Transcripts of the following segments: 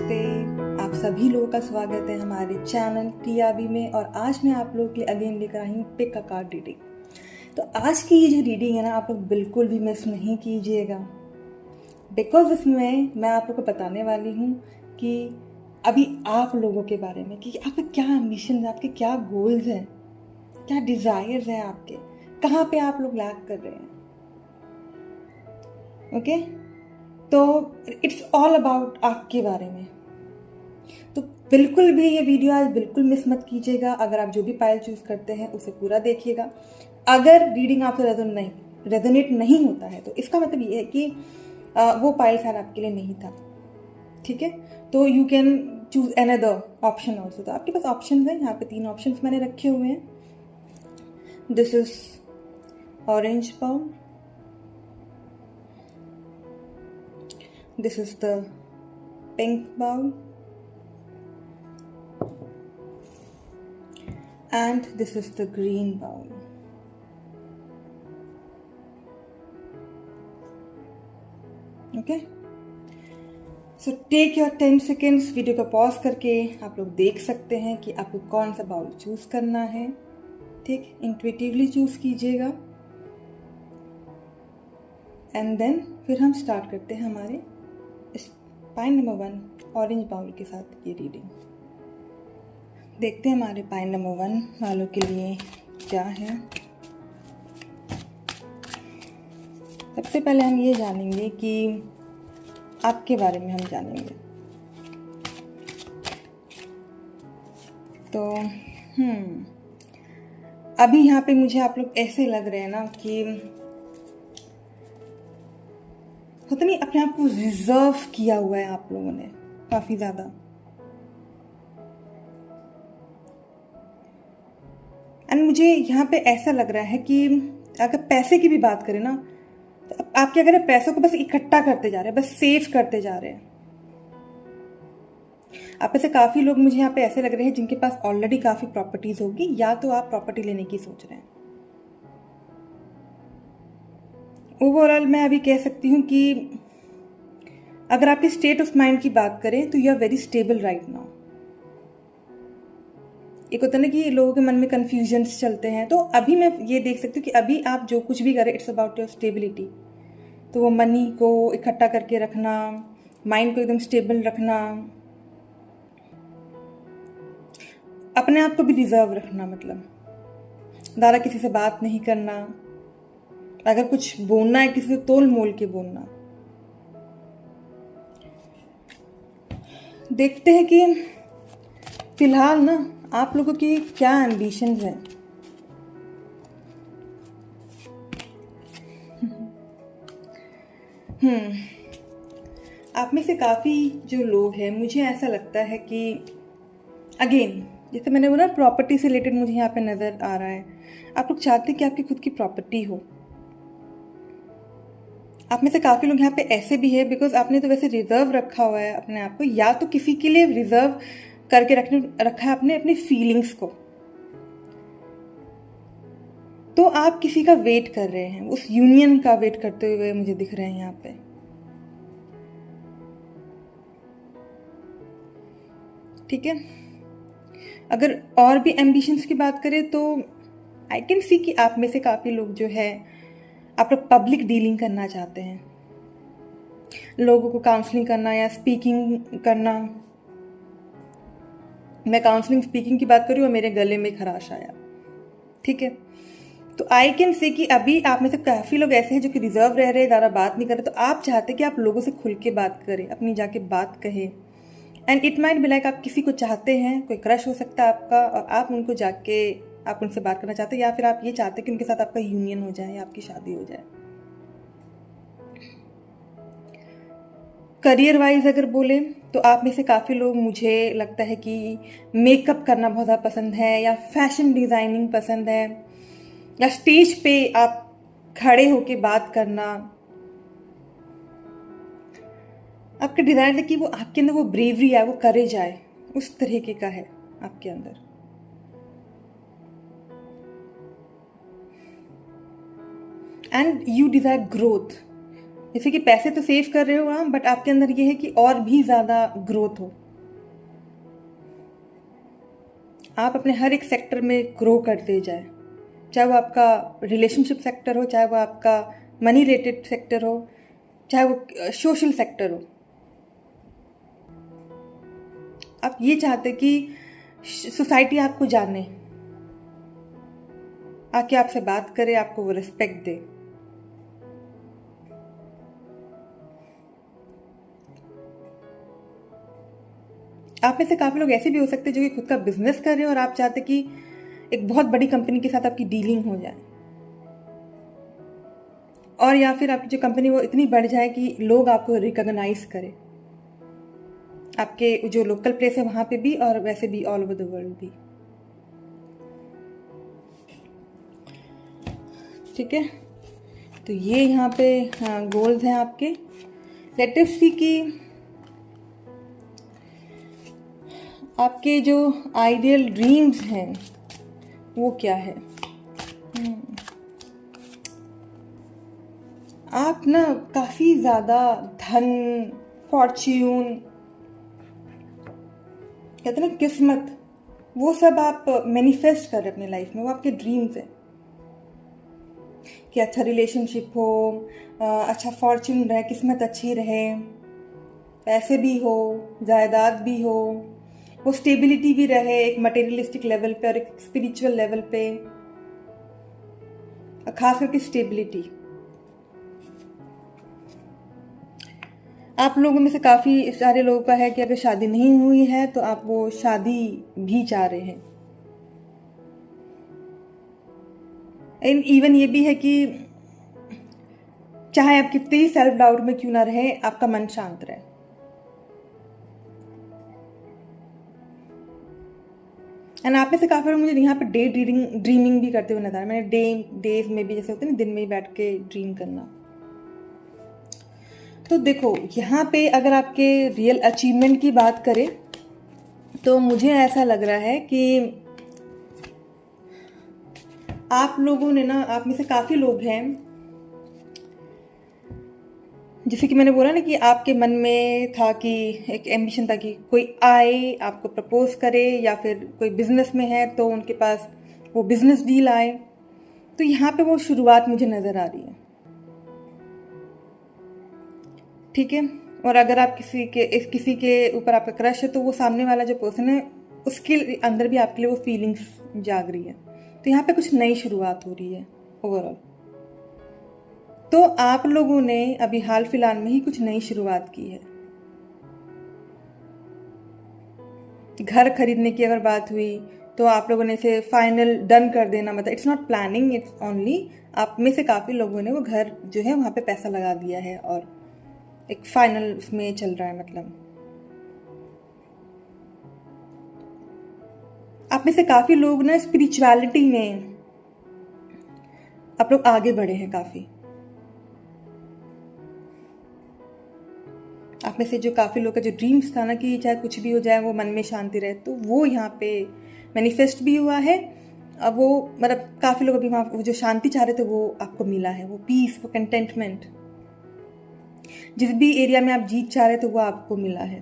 नमस्ते। आप सभी लोगों का स्वागत है हमारे चैनल टीआरबी में। और आज मैं आप लोगों के लिए अगेन लेकर आई हूँ पिक अ कार्ड रीडिंग। तो आज की ये जो रीडिंग है ना, आप लोग बिल्कुल भी मिस नहीं कीजिएगा, बिकॉज इसमें मैं आप लोगों को बताने वाली हूँ कि अभी आप लोगों के बारे में कि आपके क्या एम्बिशन है, आपके क्या गोल्स हैं, क्या डिज़ायर्स हैं, आपके कहाँ पे आप लोग लैक कर रहे हैं। ओके तो इट्स ऑल अबाउट आपके बारे में। तो बिल्कुल भी ये वीडियो आज बिल्कुल मिस मत कीजिएगा। अगर आप जो भी पाइल चूज करते हैं उसे पूरा देखिएगा। अगर रीडिंग आपसे रेजोनेट नहीं होता है तो इसका मतलब ये है कि वो पाइल शायद आपके लिए नहीं था। ठीक है, तो you can choose another option also. तो आपके पास ऑप्शन है, यहाँ पे 3 ऑप्शन मैंने रखे हुए हैं। This is orange bowl, this is the pink bowl, and this is the green bowl. Okay, so take your 10 seconds, video को पॉज करके आप लोग देख सकते हैं कि आपको कौन सा बाउल चूज करना है। ठीक, इंट्यूटिवली चूज कीजिएगा एंड देन फिर हम स्टार्ट करते हैं हमारे इस पाइन नंबर 1 ऑरेंज बाउल के साथ ये रीडिंग। देखते हैं हमारे पाइन नंबर 1 वालों के लिए क्या है। सबसे पहले हम ये जानेंगे कि आपके बारे में हम जानेंगे। तो अभी यहाँ पे मुझे आप लोग ऐसे लग रहे हैं ना कि पता नहीं अपने आप को रिजर्व किया हुआ है आप लोगों ने काफी ज्यादा। एंड मुझे यहाँ पे ऐसा लग रहा है कि अगर पैसे की भी बात करें ना, तो आप क्या करें, पैसों को बस इकट्ठा करते जा रहे हैं, बस सेव करते जा रहे हैं। आप में से काफी लोग मुझे यहाँ पे ऐसे लग रहे हैं जिनके पास ऑलरेडी काफी प्रॉपर्टीज होगी, या तो आप प्रॉपर्टी लेने की सोच रहे हैं। ओवरऑल मैं अभी कह सकती हूँ कि अगर आपके स्टेट ऑफ माइंड की बात करें तो you are very stable right now. एक होता है ना कि लोगों के मन में कंफ्यूजन्स चलते हैं, तो अभी मैं ये देख सकती हूँ कि अभी आप जो कुछ भी करें इट्स अबाउट योर स्टेबिलिटी। तो वो मनी को इकट्ठा करके रखना, माइंड को एकदम स्टेबल रखना, अपने आप को भी रिजर्व रखना, मतलब ज़्यादा किसी से बात नहीं करना, अगर कुछ बोलना है किसी से तोल मोल के बोलना। देखते हैं कि फिलहाल ना आप लोगों की क्या एम्बिशंस हैं। आप में से काफ़ी जो लोग हैं, मुझे ऐसा लगता है कि अगेन जैसे मैंने बोला प्रॉपर्टी से रिलेटेड मुझे यहाँ पे नज़र आ रहा है। आप लोग चाहते हैं कि आपकी खुद की प्रॉपर्टी हो। आप में से काफ़ी लोग यहाँ पे ऐसे भी है बिकॉज आपने तो वैसे रिजर्व रखा हुआ है अपने आप को, या तो किसी के लिए रिजर्व करके रखा है आपने अपनी फीलिंग्स को। तो आप किसी का वेट कर रहे हैं, उस यूनियन का वेट करते हुए मुझे दिख रहे हैं यहाँ पे। ठीक है, अगर और भी एम्बिशंस की बात करें तो आई कैन सी कि आप में से काफ़ी लोग जो है आप लोग पब्लिक डीलिंग करना चाहते हैं, लोगों को काउंसलिंग करना या स्पीकिंग करना। मैं काउंसलिंग स्पीकिंग की बात करूँ और मेरे गले में खराश आया। ठीक है, तो आई कैन से कि अभी आप में से काफ़ी लोग ऐसे हैं जो कि रिजर्व रह रहे हैं, ज़्यादा बात नहीं कर रहे। तो आप चाहते हैं कि आप लोगों से खुल के बात करें, अपनी जाके बात कहें। And it might be like आप किसी को चाहते हैं, कोई क्रश हो सकता है आपका, और आप उनको जाके आप उनसे बात करना चाहते हैं, या फिर आप ये चाहते हैं कि उनके साथ आपका यूनियन हो जाए या आपकी शादी हो जाए। करियर वाइज अगर बोले तो आप में से काफ़ी लोग मुझे लगता है कि मेकअप करना बहुत ज़्यादा पसंद है, या फैशन डिज़ाइनिंग पसंद है, या स्टेज पे आप खड़े होके बात करना। आपका डिज़ायर है कि वो आपके अंदर वो ब्रेवरी है, वो करेज आए, उस तरीके का है आपके अंदर। And you desire growth. जैसे कि पैसे तो सेव कर रहे हो आप, बट आपके अंदर ये है कि और भी ज़्यादा ग्रोथ हो, आप अपने हर एक सेक्टर में ग्रो करते जाए, चाहे वो आपका रिलेशनशिप सेक्टर हो, चाहे वो आपका मनी रिलेटेड सेक्टर हो, चाहे वो सोशल सेक्टर हो। आप ये चाहते कि सोसाइटी आपको जाने, आके आपसे बात करे, आपको वो रिस्पेक्ट दे। आप में से काफ़ी लोग ऐसे भी हो सकते हैं जो कि खुद का बिजनेस कर रहे हैं और आप चाहते कि एक बहुत बड़ी कंपनी के साथ आपकी डीलिंग हो जाए, और या फिर आपकी जो कंपनी वो इतनी बढ़ जाए कि लोग आपको रिकॉग्नाइज करें, आपके जो लोकल प्लेस है वहाँ पे भी और वैसे भी ऑल ओवर द वर्ल्ड भी। ठीक है, तो ये यहाँ पे गोल्स हैं आपके। लेट अस सी कि आपके जो आइडियल ड्रीम्स हैं वो क्या है। आप ना काफ़ी ज़्यादा धन, फॉर्च्यून, कहते हैं ना किस्मत, वो सब आप मैनिफेस्ट कर रहे हैं अपनी लाइफ में, वो आपके ड्रीम्स हैं कि अच्छा रिलेशनशिप हो, अच्छा फॉर्च्यून रहे, किस्मत अच्छी रहे, पैसे भी हो, जायदाद भी हो, वो स्टेबिलिटी भी रहे एक मटेरियलिस्टिक लेवल पे और एक स्पिरिचुअल लेवल पे, खास करके स्टेबिलिटी। आप लोगों में से काफ़ी सारे लोगों का है कि अगर शादी नहीं हुई है तो आप वो शादी भी चाह रहे हैं। एंड इवन ये भी है कि चाहे आप कितने ही सेल्फ डाउट में क्यों ना रहे, आपका मन शांत रहे। एंड आप में से काफ़ी लोग मुझे यहाँ पे डे ड्रीमिंग भी करते हुए नजर आए। मैंने डेज में भी, जैसे होते हैं ना दिन में ही बैठ के ड्रीम करना। तो देखो यहाँ पे अगर आपके रियल अचीवमेंट की बात करें तो मुझे ऐसा लग रहा है कि आप लोगों ने ना, आप में से काफ़ी लोग हैं, जैसे कि मैंने बोला ना कि आपके मन में था कि एक एम्बिशन था कि कोई आए आपको प्रपोज करे, या फिर कोई बिजनेस में है तो उनके पास वो बिजनेस डील आए। तो यहाँ पे वो शुरुआत मुझे नज़र आ रही है। ठीक है, और अगर आप किसी के ऊपर आपका क्रश है तो वो सामने वाला जो पर्सन है उसके अंदर भी आपके लिए वो फीलिंग्स जाग रही है। तो यहाँ पे कुछ नई शुरुआत हो रही है ओवरऑल। तो आप लोगों ने अभी हाल फिलहाल में ही कुछ नई शुरुआत की है। घर खरीदने की अगर बात हुई तो आप लोगों ने इसे फाइनल डन कर देना, मतलब it's not planning, it's only आप में से काफ़ी लोगों ने वो घर जो है वहाँ पे पैसा लगा दिया है और एक फाइनल में चल रहा है। मतलब आप में से काफ़ी लोग ना स्पिरिचुअलिटी में आप लोग आगे बढ़े हैं काफ़ी। आप में से जो काफ़ी लोग का जो ड्रीम्स था ना कि चाहे कुछ भी हो जाए वो मन में शांति रहे, तो वो यहाँ पे मैनिफेस्ट भी हुआ है। अब वो मतलब काफ़ी लोग अभी वहाँ वो जो शांति चाह रहे थे वो आपको मिला है, वो पीस, वो कंटेंटमेंट। जिस भी एरिया में आप जीत चाह रहे थे वो आपको मिला है।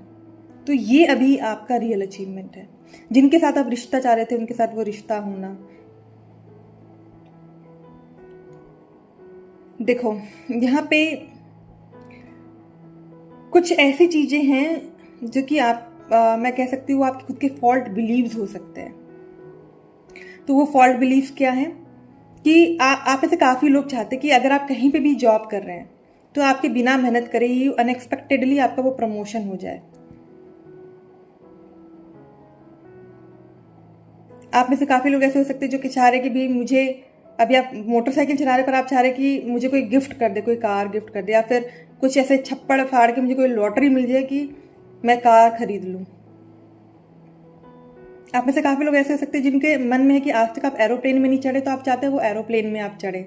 तो ये अभी आपका रियल अचीवमेंट है। जिनके साथ आप रिश्ता चाह रहे थे उनके साथ वो रिश्ता होना। देखो यहाँ पे कुछ ऐसी चीज़ें हैं जो कि मैं कह सकती हूँ आपके खुद के फॉल्ट बिलीव्स हो सकते हैं। तो वो फॉल्ट बिलीव्स क्या है कि आप में से काफ़ी लोग चाहते हैं कि अगर आप कहीं पे भी जॉब कर रहे हैं तो आपके बिना मेहनत करे ही अनएक्सपेक्टेडली आपका वो प्रमोशन हो जाए। आप में से काफ़ी लोग ऐसे हो सकते हैं जो कि चाह रहे कि भी मुझे, अभी आप मोटरसाइकिल चला रहे पर आप चाह रहे कि मुझे कोई गिफ्ट कर दे, कोई कार गिफ्ट कर दे, या फिर कुछ ऐसे छप्पड़ फाड़ के मुझे कोई लॉटरी मिल जाए कि मैं कार खरीद लूँ। आप में से काफ़ी लोग ऐसे हो सकते हैं जिनके मन में है कि आज तक आप एरोप्लेन में नहीं चढ़े, तो आप चाहते हैं वो एरोप्लेन में आप चढ़े।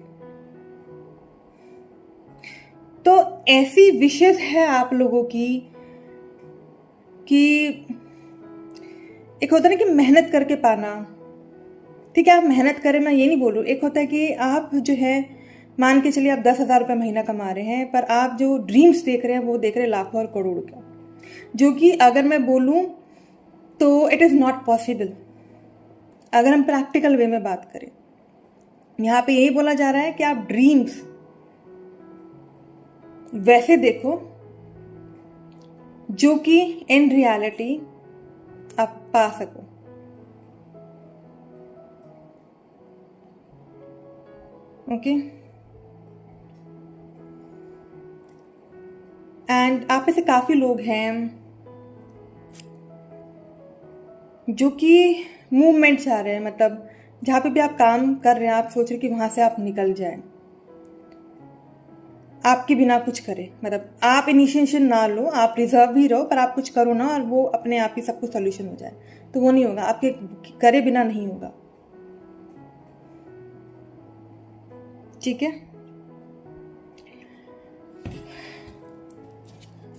तो ऐसी विशेष है आप लोगों की कि एक होता है ना कि मेहनत करके पाना। ठीक है, आप मेहनत करें, मैं ये नहीं बोल रही हूँ। एक होता है कि आप जो है मान के चलिए आप 10,000 रुपये महीना कमा रहे हैं, पर आप जो ड्रीम्स देख रहे हैं वो देख रहे हैं लाखों और करोड़ का, जो कि अगर मैं बोलूँ तो इट इज़ नॉट पॉसिबल। अगर हम प्रैक्टिकल वे में बात करें, यहाँ पे यही बोला जा रहा है कि आप ड्रीम्स वैसे देखो जो कि इन रियलिटी आप पा सको। ओके, एंड आप में से काफ़ी लोग हैं जो कि मूवमेंट चाह रहे हैं, मतलब जहाँ पे भी आप काम कर रहे हैं आप सोच रहे कि वहाँ से आप निकल जाएं, आपके बिना कुछ करें, मतलब आप इनिशिएशन ना लो, आप रिजर्व भी रहो, पर आप कुछ करो ना और वो अपने आप ही सब कुछ सोल्यूशन हो जाए। तो वो नहीं होगा, आपके करे बिना नहीं होगा। ठीक है,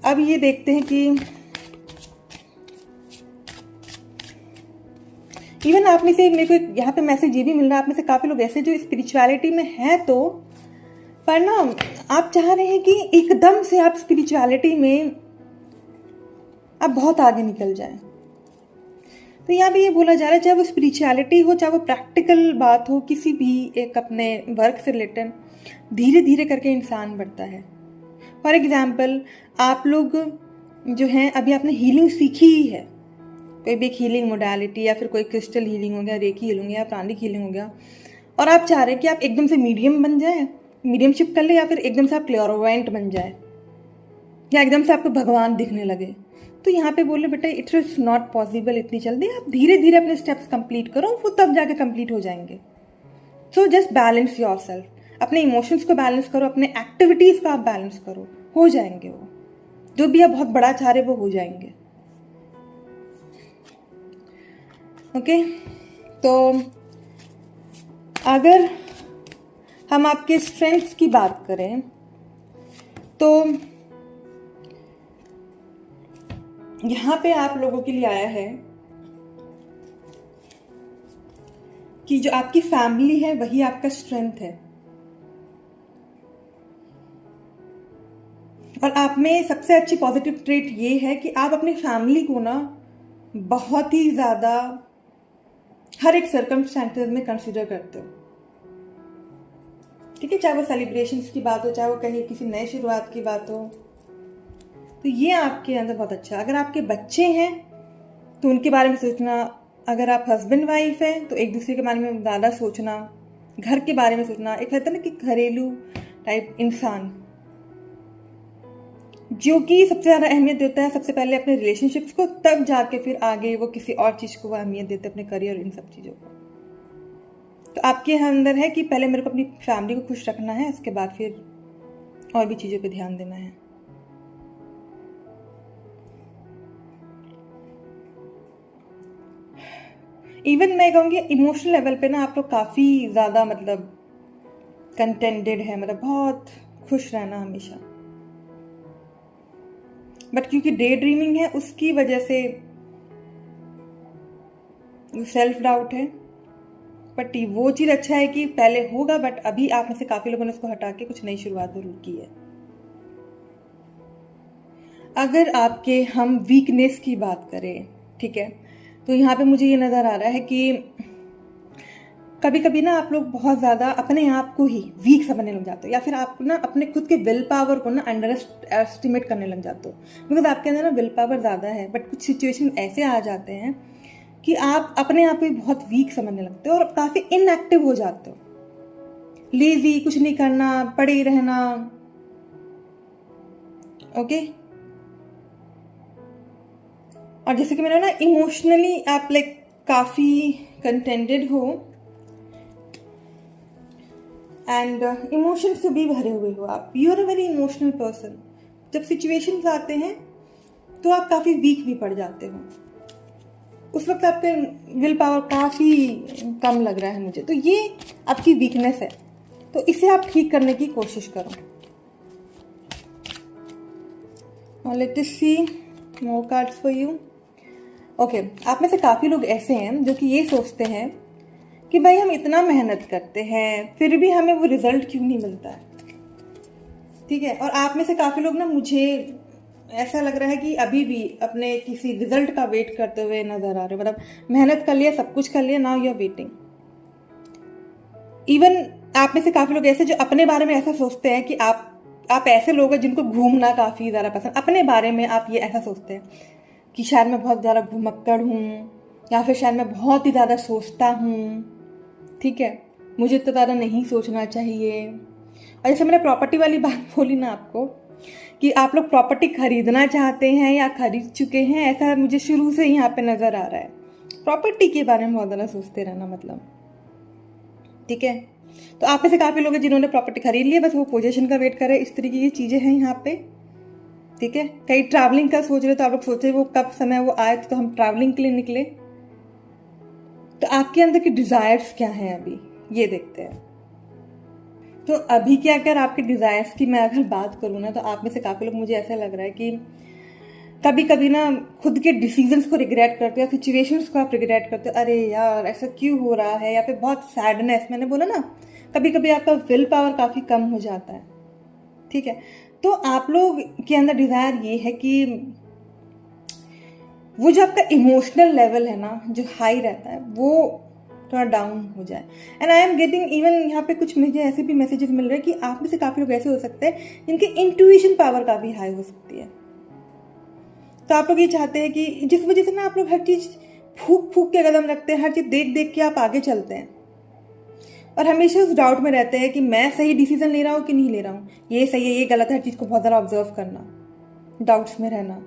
अब ये देखते हैं कि इवन आप में से, मेरे को यहाँ पे मैसेज ये भी मिल रहा है, आप में से काफ़ी लोग ऐसे जो स्पिरिचुअलिटी में है तो, पर ना आप चाह रहे हैं कि एकदम से आप स्पिरिचुअलिटी में आप बहुत आगे निकल जाएं। तो यहाँ पे ये बोला जा रहा है, चाहे वो स्पिरिचुअलिटी हो, चाहे वो प्रैक्टिकल बात हो, किसी भी एक अपने वर्क से रिलेटेड, धीरे धीरे करके इंसान बढ़ता है। फॉर एग्जाम्पल, आप लोग जो हैं अभी आपने हीलिंग सीखी ही है, कोई भी एक हीलिंग मोडालिटी, या फिर कोई क्रिस्टल हीलिंग हो गया, रेकी हीलिंग हो गया, प्राणिक हीलिंग हो गया, और आप चाह रहे हैं कि आप एकदम से मीडियम बन जाए, मीडियमशिप कर ले, या फिर एकदम से आप क्लियरवायंट बन जाए, या एकदम से आपको भगवान दिखने लगे। तो यहाँ पे बोले बेटा इट इज़ नॉट पॉसिबल इतनी जल्दी, आप धीरे धीरे अपने स्टेप्स कंप्लीट करो, वो तब जाके कंप्लीट हो जाएंगे। So just balance your self, अपने इमोशंस को बैलेंस करो, अपने एक्टिविटीज़ को आप बैलेंस करो, हो जाएंगे वो, जो भी आप बहुत बड़ा चाह रहे वो हो जाएंगे। ओके, तो अगर हम आपके स्ट्रेंथ्स की बात करें तो यहाँ पे आप लोगों के लिए आया है कि जो आपकी फैमिली है वही आपका स्ट्रेंथ है, और आप में सबसे अच्छी पॉजिटिव ट्रेट ये है कि आप अपनी फैमिली को ना बहुत ही ज़्यादा हर एक सर्कमस्टेंसेस में कंसिडर करते हो। ठीक है, चाहे वो सेलिब्रेशंस की बात हो, चाहे वो कहीं किसी नए शुरुआत की बात हो, तो ये आपके अंदर बहुत अच्छा है। अगर आपके बच्चे हैं तो उनके बारे में सोचना, अगर आप हस्बैंड वाइफ हैं तो एक दूसरे के बारे में ज़्यादा सोचना, घर के बारे में सोचना, एक कहते हैं ना कि घरेलू टाइप इंसान जो कि सबसे ज़्यादा अहमियत देता है सबसे पहले अपने रिलेशनशिप्स को, तब जाके फिर आगे वो किसी और चीज़ को वो अहमियत देते हैं, अपने करियर, इन सब चीज़ों को। तो आपके अंदर है कि पहले मेरे को अपनी फैमिली को खुश रखना है, उसके बाद फिर और भी चीज़ों पे ध्यान देना है। इवन मैं कहूँगी इमोशनल लेवल पे ना आप लोग काफ़ी ज़्यादा मतलब कंटेंटेड है, मतलब बहुत खुश रहना हमेशा, बट क्योंकि डे ड्रीमिंग है उसकी वजह से सेल्फ डाउट है। बट वो चीज़ अच्छा है कि पहले होगा, बट अभी आप में से काफ़ी लोगों ने उसको हटा के कुछ नई शुरुआत जरूर की है। अगर आपके हम वीकनेस की बात करें, ठीक है, तो यहाँ पे मुझे ये नज़र आ रहा है कि कभी कभी ना आप लोग बहुत ज़्यादा अपने आप को ही वीक समझने लग जाते हो, या फिर आप ना अपने खुद के विल पावर को ना अंडर एस्टिमेट करने लग जाते हो। बिकॉज आपके अंदर ना विल पावर ज़्यादा है, बट कुछ सिचुएशन ऐसे आ जाते हैं कि आप अपने आप को बहुत वीक समझने लगते हो और काफ़ी इनएक्टिव हो जाते हो, लेजी, कुछ नहीं करना, पड़े ही रहना। ओके, और जैसे कि मैंने ना इमोशनली आप लाइक काफ़ी कंटेंटेड हो एंड इमोशन से भी भरे हुए हो आप, you are a very emotional person. जब सिचुएशंस आते हैं तो आप काफ़ी वीक भी पड़ जाते हो, उस वक्त आपके विल पावर काफ़ी कम लग रहा है मुझे, तो ये आपकी वीकनेस है, तो इसे आप ठीक करने की कोशिश करो। Let us see more cards for you. Okay, आप में से काफ़ी लोग ऐसे हैं जो कि ये सोचते हैं कि भाई हम इतना मेहनत करते हैं फिर भी हमें वो रिजल्ट क्यों नहीं मिलता है। ठीक है, और आप में से काफ़ी लोग ना, मुझे ऐसा लग रहा है कि अभी भी अपने किसी रिजल्ट का वेट करते हुए नजर आ रहे हो। मतलब मेहनत कर लिया, सब कुछ कर लिया, now you are waiting. Even आप में से काफ़ी लोग ऐसे जो अपने बारे में ऐसा सोचते हैं कि आप ऐसे लोग हैं जिनको घूमना काफ़ी ज़्यादा पसंद, अपने बारे में आप ये ऐसा सोचते हैं कि शायद मैं बहुत ज़्यादा घुमक्कड़ हूँ, या फिर शायद मैं बहुत ही ज़्यादा सोचता हूँ। ठीक है, मुझे इतना ज़्यादा नहीं सोचना चाहिए। और जैसे मैंने प्रॉपर्टी वाली बात बोली ना आपको, कि आप लोग प्रॉपर्टी खरीदना चाहते हैं या खरीद चुके हैं, ऐसा मुझे शुरू से यहाँ पे नज़र आ रहा है। प्रॉपर्टी के बारे में बहुत ज़्यादा सोचते रहना मतलब। ठीक है, तो आप में से काफ़ी लोग हैं जिन्होंने प्रॉपर्टी खरीद ली है, बस वो पोजीशन का वेट कर रहे हैं। इस तरीके की चीज़ें हैं यहाँ पे। ठीक है, कहीं ट्रैवलिंग का सोच रहे तो आप लोग सोचे वो कब समय वो आए तो हम ट्रैवलिंग के लिए निकले। तो आपके अंदर की डिजायर्स क्या हैं अभी, ये देखते हैं। तो अभी क्या, अगर आपके डिजायर्स की मैं अगर बात करूँ ना, तो आप में से काफ़ी लोग, मुझे ऐसा लग रहा है कि कभी कभी ना खुद के डिसीजंस को रिग्रेट करते हो, सिचुएशंस को आप रिग्रेट करते हो, अरे यार ऐसा क्यों हो रहा है, या फिर बहुत सैडनेस, मैंने बोला ना कभी कभी आपका विल पावर काफ़ी कम हो जाता है। ठीक है, तो आप लोग के अंदर डिज़ायर ये है कि वो जो आपका इमोशनल लेवल है ना, जो हाई रहता है, वो थोड़ा डाउन हो जाए। And I am getting even यहाँ पे कुछ मुझे ऐसे भी मैसेजेस मिल रहे हैं कि आप में से काफ़ी लोग ऐसे हो सकते हैं जिनकी इंट्यूशन पावर काफ़ी हाई हो सकती है। तो आप लोग ये चाहते हैं कि जिस वजह से ना आप लोग हर चीज़ फूक फूक के कदम रखते हैं, हर चीज़ देख देख के आप आगे चलते हैं, और हमेशा उस डाउट में रहते हैं कि मैं सही डिसीजन ले रहा हूँ कि नहीं ले रहा हूँ, ये सही है ये गलत है, हर चीज़ को बहुत ज़्यादा ऑब्जर्व करना, डाउट्स में रहना।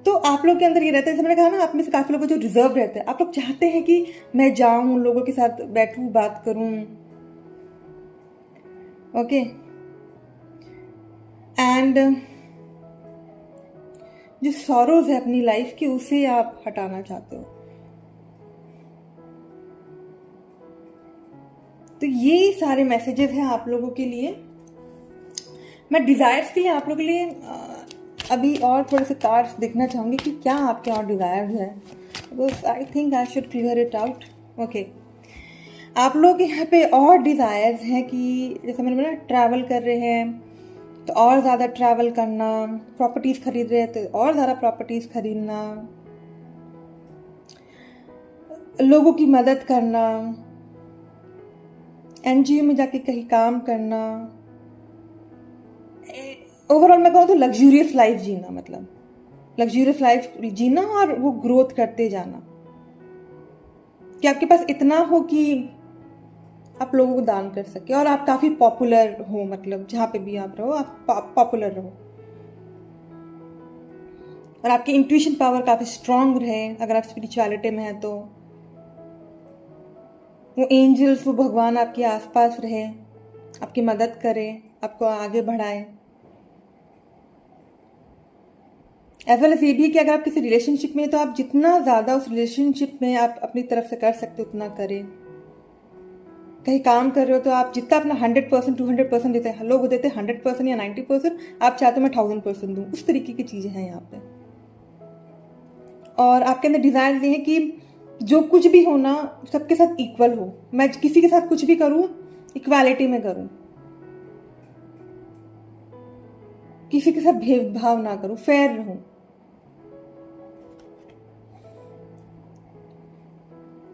तो आप लोग के अंदर ये रहता है, जैसे मैंने कहा ना, आप में से काफ़ी लोग जो रिजर्व रहते हैं, आप लोग चाहते हैं कि मैं जाऊँ, उन लोगों के साथ बैठूँ, बात करूँ। ओके, एंड जो सॉरोज है अपनी लाइफ की, उसे आप हटाना चाहते हो। तो ये सारे मैसेजेस हैं आप लोगों के लिए। मैं डिज़ायर्स के लिए आप लोगों के लिए अभी और थोड़े से कार्ड्स देखना चाहूँगी कि क्या आपके और डिज़ायर्स हैं, because I think I should clear it out. Okay, आप लोग यहाँ पे और डिज़ायर्स हैं कि जैसे मैंने बोला ट्रैवल कर रहे हैं तो और ज़्यादा ट्रैवल करना, प्रॉपर्टीज़ खरीद रहे हैं तो और ज़्यादा प्रॉपर्टीज़ खरीदना, लोगों की मदद करना, एनजीओ में जाके कहीं काम करना, ओवरऑल मैं कहूँ तो लग्जूरियस लाइफ जीना, मतलब लग्जूरियस लाइफ जीना और वो ग्रोथ करते जाना, कि आपके पास इतना हो कि आप लोगों को दान कर सके और आप काफ़ी पॉपुलर हो, मतलब जहाँ पे भी आप रहो आप पॉपुलर रहो, और आपकी इंट्यूशन पावर काफ़ी स्ट्रांग रहे। अगर आप स्पिरिचुअलिटी में हैं तो वो एंजल्स, वो भगवान आपके आसपास रहे, आपकी मदद करे, आपको आगे बढ़ाए। एज वेल एज ये भी कि अगर आप किसी रिलेशनशिप में, तो आप जितना ज़्यादा उस रिलेशनशिप में आप अपनी तरफ से कर सकते हो उतना करें। कहीं काम कर रहे हो तो आप जितना अपना 100% 200% देते हैं, लोग देते हैं 100% या 90%, आप चाहते हो मैं 1000% दूँ, उस तरीके की चीज़ें हैं यहाँ पे। और आपके अंदर डिज़ायर ये है कि जो कुछ भी हो ना, सबके साथ इक्वल हो, मैं किसी के साथ कुछ भी करूँ इक्वालिटी में करूँ, किसी के साथ भेदभाव ना करूँ, फेयर रहूँ।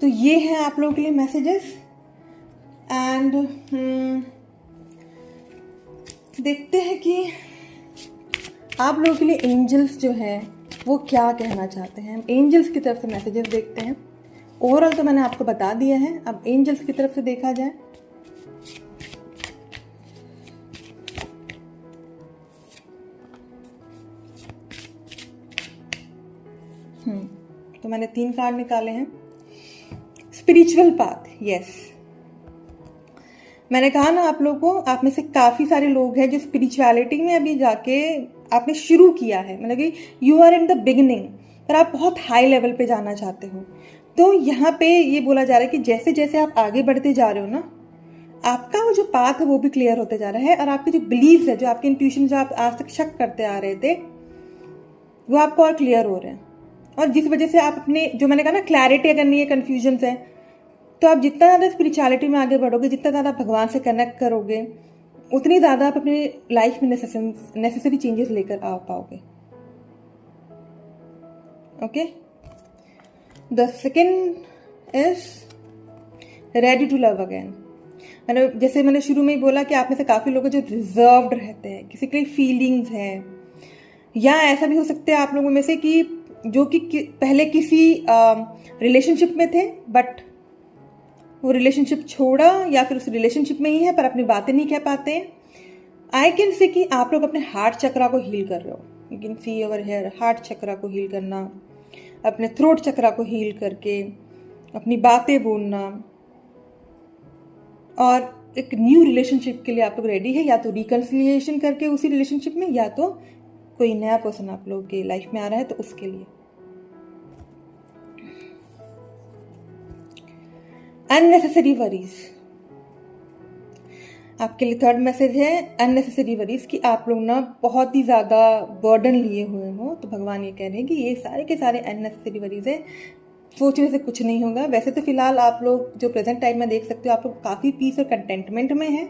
तो ये हैं आप लोगों के लिए मैसेजेस। एंड देखते हैं कि आप लोगों के लिए एंजल्स जो हैं वो क्या कहना चाहते हैं। हम एंजल्स की तरफ से मैसेजेस देखते हैं। ओवरऑल तो मैंने आपको बता दिया है, अब एंजल्स की तरफ से देखा जाए। तो मैंने 3 कार्ड निकाले हैं। स्पिरिचुअल पाथ, यस, मैंने कहा ना आप लोगों को, आप में से काफ़ी सारे लोग हैं जो स्पिरिचुअलिटी में अभी जाके आपने शुरू किया है, मतलब कि you are in the beginning, पर आप बहुत हाई लेवल पे जाना चाहते हो। तो यहाँ पे ये बोला जा रहा है कि जैसे जैसे आप आगे बढ़ते जा रहे हो ना, आपका वो जो पाथ है वो भी क्लियर होते जा रहा है, और आपके जो बिलीव्स है, जो आपके इंट्यूशन, जो आप आज तक शक करते आ रहे थे, वो आपको और क्लियर हो रहे हैं। और जिस वजह से आप अपने, जो मैंने कहा ना, क्लैरिटी अगर नहीं है, कन्फ्यूजन है, तो आप जितना ज़्यादा स्पिरिचुअलिटी में आगे बढ़ोगे, जितना ज़्यादा भगवान से कनेक्ट करोगे, उतनी ज़्यादा आप अपने लाइफ में नेसेसरी चेंजेस लेकर आ पाओगे। Okay, the second is ready to love again. जैसे मैंने शुरू में ही बोला कि आप में से काफ़ी लोग जो रिजर्व्ड रहते हैं, किसी के लिए फीलिंग्स हैं, या ऐसा भी हो सकता है आप लोगों में से कि जो कि पहले किसी रिलेशनशिप में थे, बट वो रिलेशनशिप छोड़ा, या फिर उस रिलेशनशिप में ही है पर अपनी बातें नहीं कह पाते हैं। आई कैन सी कि आप लोग अपने हार्ट चक्रा को हील कर रहे हो। You can see over here, heart chakra को हील करना, अपने थ्रोट चक्रा को हील करके अपनी बातें बोलना, और एक न्यू रिलेशनशिप के लिए आप लोग रेडी है, या तो रिकन्सिलिएशन करके उसी रिलेशनशिप में, या तो कोई नया पर्सन आप लोग के लाइफ में आ रहा है तो उसके लिए। अननेसेसरी वरीज, आपके लिए थर्ड मैसेज है अननेसेसरी वरीज, कि आप लोग ना बहुत ही ज़्यादा बर्डन लिए हुए हो, तो भगवान ये कह रहे हैं कि ये सारे के सारे अननेसेसरी वरीज है, सोचने से कुछ नहीं होगा। वैसे तो फिलहाल आप लोग जो प्रेजेंट टाइम में देख सकते हो, आप लोग काफ़ी पीस और कंटेंटमेंट में हैं,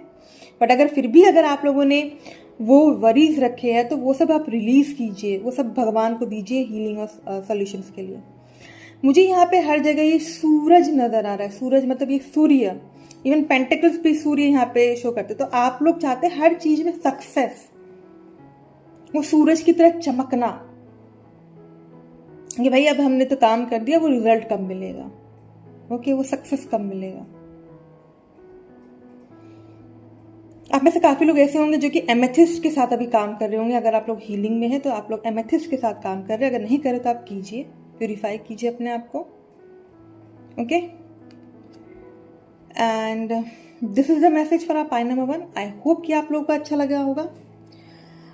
बट अगर फिर भी अगर आप लोगों ने वो वरीज रखे हैं तो वो सब आप रिलीज कीजिए, वो सब भगवान को दीजिए हीलिंग और सॉल्यूशंस के लिए। मुझे यहाँ पे हर जगह ये सूरज नजर आ रहा है, सूरज मतलब ये सूर्य, इवन पेंटिकल्स भी सूर्य यहाँ पे शो करते, तो आप लोग चाहते हैं हर चीज में सक्सेस, वो सूरज की तरह चमकना, कि भाई अब हमने तो काम कर दिया, वो रिजल्ट कब मिलेगा, ओके, वो सक्सेस कब मिलेगा। आप में से काफी लोग ऐसे होंगे जो कि एमेथिस्ट के साथ अभी काम कर रहे होंगे। अगर आप लोग हीलिंग में हैं तो आप लोग एमेथिस्ट के साथ काम कर रहे हैं, अगर नहीं करे तो आप कीजिए, प्यूरिफाई कीजिए अपने आप को। Okay, and this is the message for our pie number 1। I hope कि आप लोगों को अच्छा लगा होगा।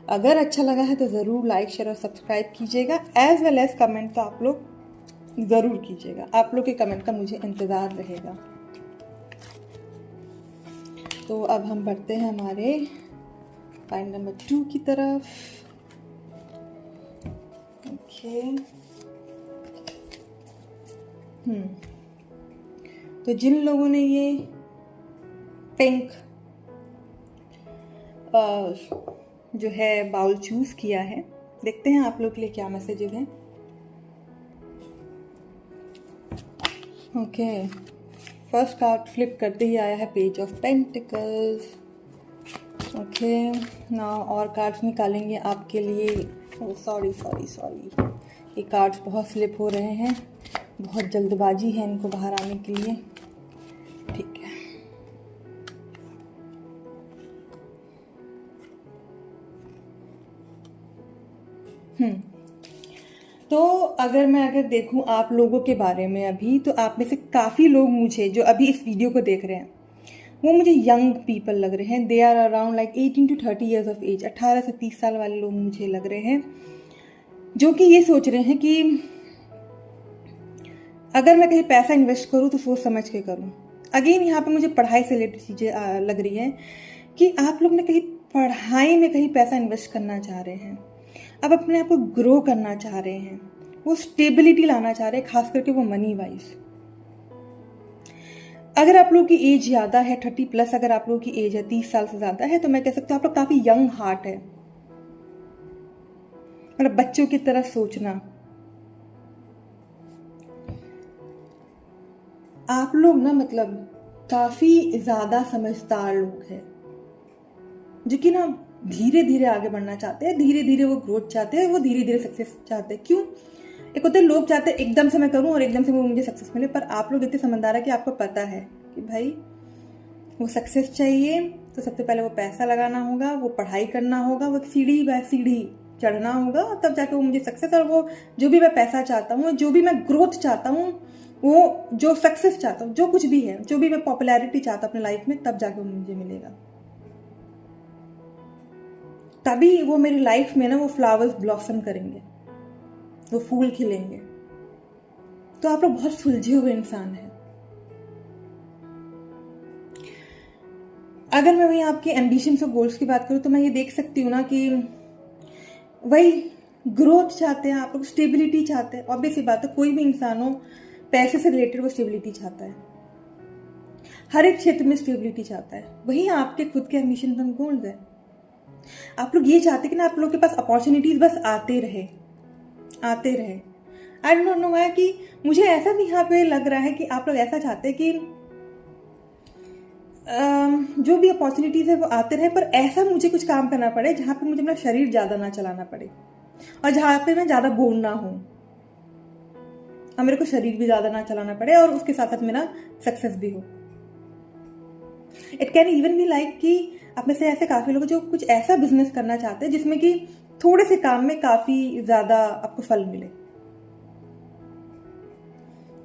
अगर अच्छा लगा है तो ज़रूर लाइक, शेयर और सब्सक्राइब कीजिएगा, एज वेल एज कमेंट तो आप लोग ज़रूर कीजिएगा। आप लोग के कमेंट का मुझे इंतज़ार रहेगा। तो अब हम बढ़ते हैं हमारे पॉइंट नंबर 2 की तरफ। ओके, तो जिन लोगों ने ये पिंक जो है बाउल चूज किया है, देखते हैं आप लोग के लिए क्या मैसेजेस हैं। ओके, फर्स्ट कार्ड फ्लिप करते ही आया है page of pentacles. Okay, now और कार्ड्स निकालेंगे आपके लिए। सॉरी, ये कार्ड्स बहुत स्लिप हो रहे हैं, बहुत जल्दबाजी है इनको बाहर आने के लिए। ठीक है, तो अगर देखूं आप लोगों के बारे में अभी, तो आप में से काफ़ी लोग मुझे जो अभी इस वीडियो को देख रहे हैं वो मुझे यंग पीपल लग रहे हैं। They are around like 18 to 30 years of age. 18 से 30 साल वाले लोग मुझे लग रहे हैं, जो कि ये सोच रहे हैं कि अगर मैं कहीं पैसा इन्वेस्ट करूँ तो सोच समझ के करूँ। अगेन यहाँ पे मुझे पढ़ाई से रिलेटेड चीज़ें लग रही हैं कि आप लोग ने कहीं पढ़ाई में कहीं पैसा इन्वेस्ट करना चाह रहे हैं, अब अपने आप को ग्रो करना चाह रहे हैं, वो स्टेबिलिटी लाना चाह रहे हैं, खास करके वो मनी वाइज। अगर आप लोगों की एज ज़्यादा है, 30+, अगर आप लोगों की एज है 30 साल से ज़्यादा है, तो मैं कह सकती हूँ आप लोग काफ़ी यंग हार्ट है, मतलब बच्चों की तरह सोचना। आप लोग ना मतलब काफ़ी ज़्यादा समझदार लोग हैं, जो कि ना धीरे धीरे आगे बढ़ना चाहते हैं, धीरे धीरे वो ग्रोथ चाहते हैं, वो धीरे धीरे सक्सेस चाहते हैं। क्यों? एक होते लोग चाहते हैं एकदम से मैं करूं और एकदम से वो मुझे सक्सेस मिले, पर आप लोग इतने समझदार है कि आपको पता है कि भाई वो सक्सेस चाहिए तो सबसे पहले वो पैसा लगाना होगा, वो पढ़ाई करना होगा, वो सीढ़ी बाय सीढ़ी चढ़ना होगा, और तब जाके वो मुझे सक्सेस, और वो जो भी मैं पैसा चाहता हूँ, जो भी मैं ग्रोथ चाहता हूँ, वो जो सक्सेस चाहता हूँ, जो कुछ भी है, जो भी मैं पॉपुलैरिटी चाहता हूँ अपने लाइफ में, तब जाके वो मुझे मिलेगा। तभी वो मेरी लाइफ में ना वो फ्लावर्स ब्लॉसम करेंगे, वो फूल खिलेंगे। तो आप लोग बहुत सुलझे हुए इंसान हैं। अगर मैं वही आपके एम्बिशंस और गोल्स की बात करूं तो मैं ये देख सकती हूँ ना कि वही ग्रोथ चाहते हैं, आप लोग स्टेबिलिटी चाहते हैं। ऑब्वियसली बात है, कोई भी इंसान हो, पैसे से रिलेटेड वो स्टेबिलिटी चाहता है, हर एक क्षेत्र में स्टेबिलिटी चाहता है। वही आपके खुद के एम्बिशन एंड गोल्स है। आप लोग ये चाहते हैं कि ना आप लोग के पास अपॉर्चुनिटीज बस आते रहे, आते रहे। आई डोंट नो व्हाई कि मुझे ऐसा भी यहाँ पे लग रहा है कि आप लोग ऐसा चाहते हैं कि जो भी अपॉर्चुनिटीज है वो आते रहे, पर ऐसा मुझे कुछ काम करना पड़े जहाँ पे मुझे अपना शरीर ज़्यादा ना चलाना पड़े और जहाँ पे मैं ज़्यादा बोर ना हूँ, और मेरे को शरीर भी ज़्यादा ना चलाना पड़े और उसके साथ साथ मेरा सक्सेस भी हो। It can even be like कि आप में से ऐसे काफ़ी लोग जो कुछ ऐसा बिजनेस करना चाहते हैं जिसमें कि थोड़े से काम में काफ़ी ज़्यादा आपको फल मिले।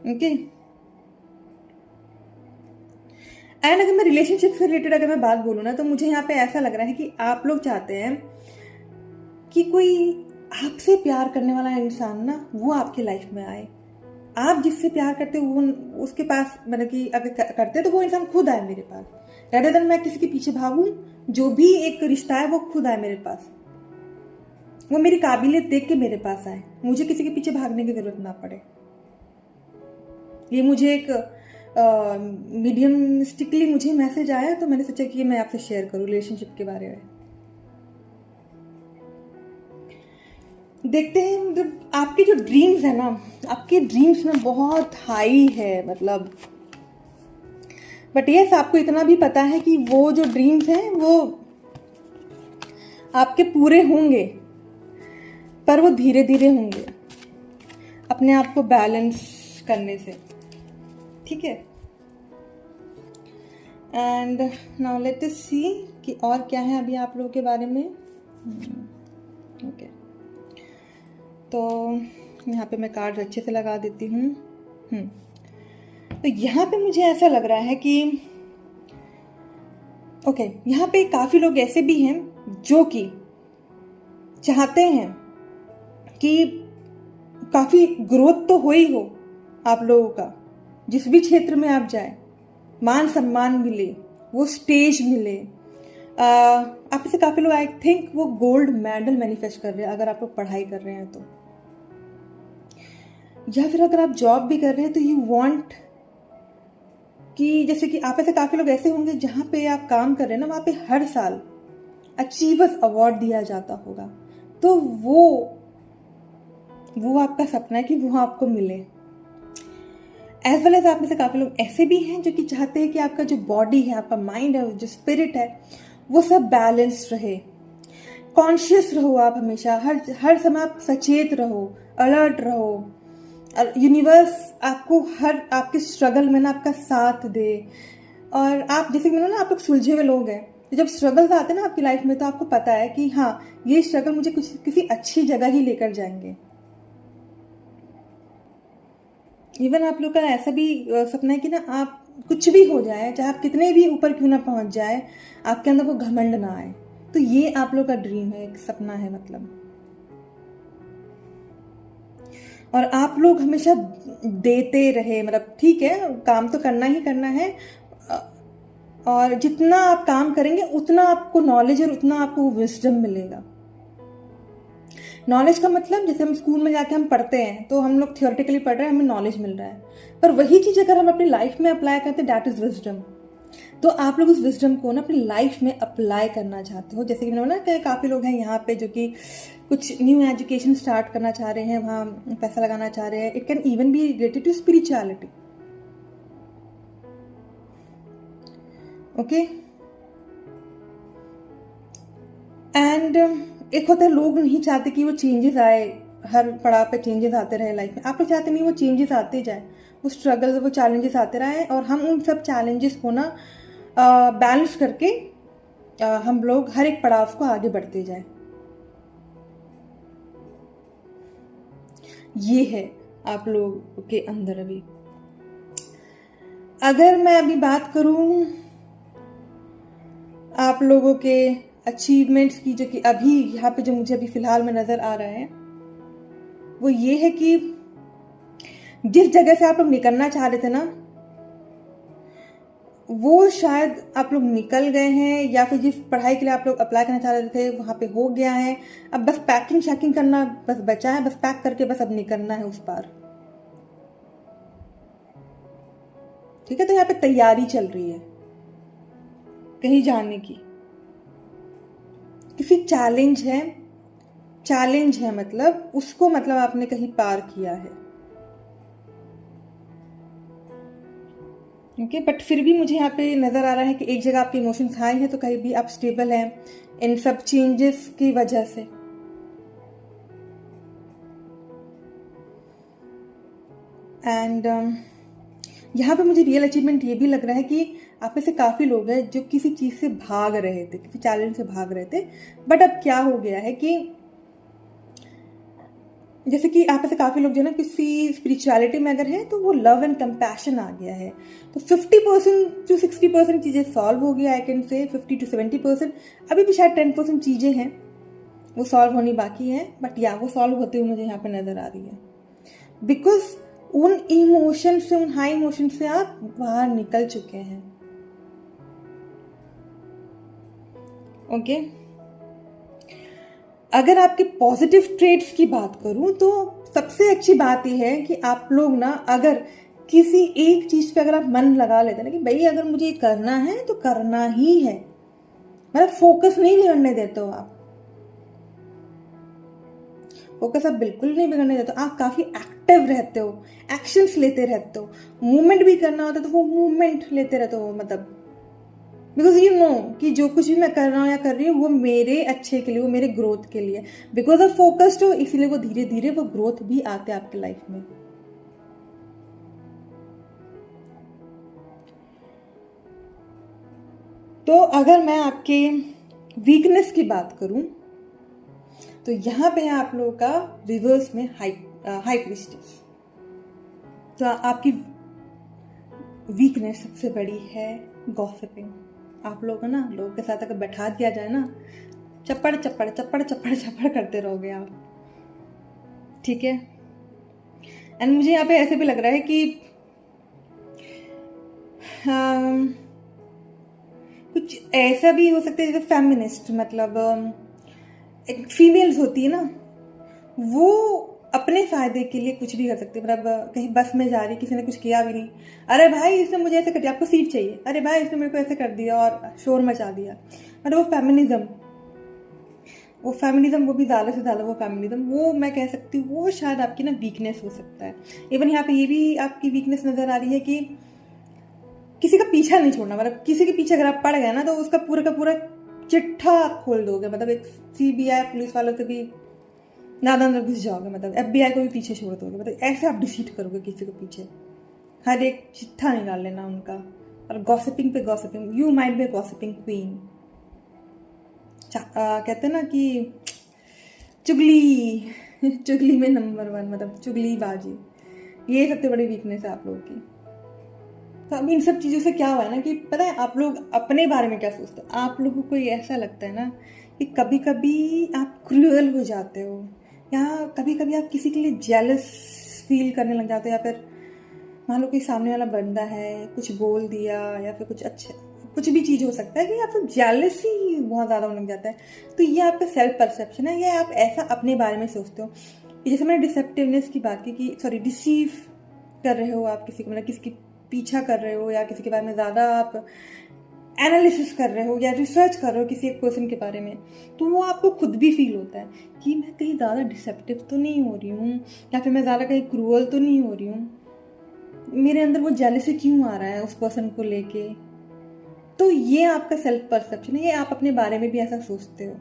ओके एंड अगर मैं रिलेशनशिप से रिलेटेड अगर मैं बात बोलूँ ना, तो मुझे यहाँ पे ऐसा लग रहा है कि आप लोग चाहते हैं कि कोई आपसे प्यार करने वाला इंसान ना वो आपकी लाइफ में आए। आप जिससे प्यार करते हो वो उसके पास, मतलब कि अगर करते तो वो इंसान खुद आए मेरे पास, rather than मैं किसी के पीछे भागूं। जो भी एक रिश्ता है वो खुद आए मेरे पास, वो मेरी काबिलियत देख के मेरे पास आए, मुझे किसी के पीछे भागने की जरूरत ना पड़े। ये मुझे एक मीडियमिस्टिकली मुझे मैसेज आया, तो मैंने सोचा कि मैं आपसे शेयर करूं रिलेशनशिप के बारे में। देखते हैं, मतलब आपके जो ड्रीम्स है ना, आपके ड्रीम्स में बहुत हाई है, मतलब बट यस आपको इतना भी पता है कि वो जो ड्रीम्स हैं वो आपके पूरे होंगे, पर वो धीरे धीरे होंगे, अपने आप को बैलेंस करने से, ठीक है। एंड नाउ लेट अस सी कि और क्या है अभी आप लोगों के बारे में। ओके तो यहाँ पे मैं कार्ड अच्छे से लगा देती हूँ। तो यहाँ पे मुझे ऐसा लग रहा है कि ओके यहाँ पे काफ़ी लोग ऐसे भी हैं जो कि चाहते हैं कि काफ़ी ग्रोथ तो हो ही हो आप लोगों का, जिस भी क्षेत्र में आप जाए मान सम्मान मिले, वो स्टेज मिले। आप से काफ़ी लोग आई थिंक वो गोल्ड मेडल मैनिफेस्ट कर रहे हैं अगर आप लोग पढ़ाई कर रहे हैं तो, या फिर अगर आप जॉब भी कर रहे हैं तो यू वांट कि जैसे कि आप ऐसे काफ़ी लोग ऐसे होंगे जहाँ पे आप काम कर रहे हैं ना, वहाँ पे हर साल अचीवर्स अवार्ड दिया जाता होगा, तो वो आपका सपना है कि वो आपको मिले। एज वेल एज आप में से काफ़ी लोग ऐसे भी हैं जो कि चाहते हैं कि आपका जो बॉडी है, आपका माइंड है, जो स्पिरिट है, वो सब बैलेंस रहे, कॉन्शियस रहो आप हमेशा, हर समय आप सचेत रहो, अलर्ट रहो। यूनिवर्स आपको हर आपके स्ट्रगल में ना आपका साथ दे। और आप जैसे कि ना आप लोग सुलझे हुए लोग हैं, तो जब स्ट्रगल्स आते हैं ना आपकी लाइफ में, तो आपको पता है कि हाँ ये स्ट्रगल मुझे किसी अच्छी जगह ही लेकर जाएंगे। इवन आप लोग का ऐसा भी सपना है कि ना आप कुछ भी हो जाए, चाहे आप कितने भी ऊपर क्यों ना पहुंच जाए, आपके अंदर वो घमंड ना आए। तो ये आप लोग का ड्रीम है, एक सपना है मतलब। और आप लोग हमेशा देते रहे, मतलब ठीक है काम तो करना ही करना है, और जितना आप काम करेंगे उतना आपको नॉलेज और उतना आपको विजडम मिलेगा। नॉलेज का मतलब जैसे हम स्कूल में जाके हम पढ़ते हैं तो हम लोग थियोरेटिकली पढ़ रहे हैं, हमें नॉलेज मिल रहा है, पर वही चीज़ अगर हम अपनी लाइफ में अप्लाई करते हैं दैट इज विजडम। तो आप लोग उस विजडम को ना अपनी लाइफ में अप्लाई करना चाहते हो। जैसे कि मैंने बोला काफ़ी लोग हैं यहाँ पे जो कि कुछ न्यू एजुकेशन स्टार्ट करना चाह रहे हैं, वहाँ पैसा लगाना चाह रहे हैं। It can even be related to spirituality. Okay and एक होता है लोग नहीं चाहते कि वो चेंजेस आए, हर पड़ाव पे चेंजेस आते रहे लाइफ में। आप लोग चाहते नहीं वो चेंजेस आते जाए, वो स्ट्रगल वो चैलेंजेस आते रहे, और हम उन सब चैलेंजेस को ना बैलेंस करके हम लोग हर एक पड़ाव को आगे बढ़ते जाए। ये है आप लोग के अंदर अभी। अगर मैं अभी बात करूं आप लोगों के अचीवमेंट्स की, जो कि अभी यहाँ पे जो मुझे अभी फिलहाल में नजर आ रहा है, वो ये है कि जिस जगह से आप लोग निकलना चाह रहे थे ना, वो शायद आप लोग निकल गए हैं, या फिर जिस पढ़ाई के लिए आप लोग अप्लाई करना चाह रहे थे वहां पे हो गया है। अब बस पैकिंग शैकिंग करना बस बचा है, बस पैक करके बस अब निकलना है उस पार। ठीक है, तो यहाँ पे तैयारी चल रही है कहीं जाने की, किसी चैलेंज है मतलब उसको, मतलब आपने कहीं पार किया है। ओके, बट फिर भी मुझे यहाँ पे नजर आ रहा है कि एक जगह आपके इमोशंस हाई हैं, तो कहीं भी आप स्टेबल हैं इन सब चेंजेस की वजह से। एंड यहाँ पे मुझे रियल अचीवमेंट ये भी लग रहा है कि आप में से काफ़ी लोग हैं जो किसी चीज़ से भाग रहे थे, किसी चैलेंज से भाग रहे थे, बट अब क्या हो गया है कि जैसे कि आप में से काफ़ी लोग जो है ना किसी स्पिरिचुअलिटी में अगर है तो वो लव एंड कंपैशन आ गया है। तो 50% to 60% चीज़ें सॉल्व हो गया, आई कैन से 50 to 70%। अभी भी शायद 10% चीज़ें हैं वो सॉल्व होनी बाकी है, बट या वो सॉल्व होते हुए मुझे यहाँ पे नज़र आ रही है, बिकॉज उन इमोशन से, उन हाई इमोशन से आप बाहर निकल चुके हैं। ओके, अगर आपके पॉजिटिव ट्रेड्स की बात करूं तो सबसे अच्छी बात यह है कि आप लोग ना अगर किसी एक चीज पे अगर आप मन लगा लेते हैं ना कि भाई अगर मुझे करना है तो करना ही है, मतलब फोकस नहीं बिगड़ने देते हो आप, फोकस आप बिल्कुल नहीं बिगड़ने देते हो, आप काफी एक्टिव रहते हो, एक्शंस लेते रहते हो, मूवमेंट भी करना होता है तो वो मूवमेंट लेते रहते हो, मतलब बिकॉज यू नो कि जो कुछ भी मैं कर रहा हूँ या कर रही हूँ वो मेरे अच्छे के लिए, वो मेरे ग्रोथ के लिए, बिकॉज ऑफ फोकस्ड हो, इसीलिए वो धीरे धीरे वो ग्रोथ भी आते हैं आपके लाइफ में। तो अगर मैं आपके वीकनेस की बात करूं तो यहां पे है आप लोगों का रिवर्स में हाई प्रीस्टेस। तो आपकी वीकनेस सबसे बड़ी है गॉसिपिंग। आप लोग ना लोगों के साथ अगर बैठा दिया जाए ना, चप्पड़ चप्पड़ चप्पड़ चप्पड़ चप्पड़ करते रहोगे आप, ठीक है। एंड मुझे यहाँ पे ऐसे भी लग रहा है कि कुछ ऐसा भी हो सकता है जैसे फेमिनिस्ट, मतलब एक फीमेल्स होती है ना, वो अपने फायदे के लिए कुछ भी कर सकते हैं। मतलब कहीं बस में जा रही, किसी ने कुछ किया भी नहीं, अरे भाई इसने मुझे ऐसे कर दिया, आपको सीट चाहिए, अरे भाई इसने मेरे को ऐसे कर दिया और शोर मचा दिया, मतलब वो फेमिनिज्म, वो भी ज़्यादा से ज़्यादा वो फेमिनिज्म, वो मैं कह सकती हूँ वो शायद आपकी ना वीकनेस हो सकता है। इवन यहाँ पे ये भी आपकी वीकनेस नज़र आ रही है कि किसी का पीछा नहीं छोड़ना, मतलब किसी के पीछे अगर आप पड़ गए ना तो उसका पूरा का पूरा चिट्ठा आप खोल दोगे, मतलब एक CBI पुलिस वालों से भी ज़्यादा अंदर घुस जाओगे, मतलब FBI को भी पीछे छोड़ दोगे, मतलब ऐसे आप डिसीट करोगे किसी को पीछे, हर एक चिट्ठा निकाल लेना उनका। और गॉसिपिंग पे gossiping, you might be gossiping queen, कहते हैं ना कि चुगली चुगली में नंबर 1, मतलब चुगली बाजी, ये सबसे बड़ी वीकनेस है आप लोगों की। तो अब इन सब चीज़ों से क्या हुआ है ना कि पता है आप लोग अपने बारे में क्या सोचते हो, आप लोगों को ये ऐसा लगता है ना कि कभी कभी आप क्रूअल हो जाते हो, या कभी कभी आप किसी के लिए जेलस फील करने लग जाते हो, या फिर मान लो कोई सामने वाला बंदा है कुछ बोल दिया, या फिर कुछ अच्छा कुछ भी चीज़ हो सकता है कि आप जेलसी बहुत ज़्यादा होने लग जाता है। तो ये आपका सेल्फ परसेप्शन है, या आप ऐसा अपने बारे में सोचते हो कि जैसे मैंने डिसेप्टिवनेस की बात की कि सॉरी डिसीव कर रहे हो आप किसी को, मतलब किसी की पीछा कर रहे हो, या किसी के बारे में ज़्यादा आप एनालिसिस कर रहे हो या रिसर्च कर रहे हो किसी एक पर्सन के बारे में, तो वो आपको खुद भी फील होता है कि मैं कहीं ज़्यादा डिसेप्टिव तो नहीं हो रही हूँ, या फिर मैं ज़्यादा कहीं क्रूअल तो नहीं हो रही हूँ, मेरे अंदर वो जेलसी क्यों आ रहा है उस पर्सन को लेके। तो ये आपका सेल्फ परसेप्शन है, ये आप अपने बारे में भी ऐसा सोचते हो।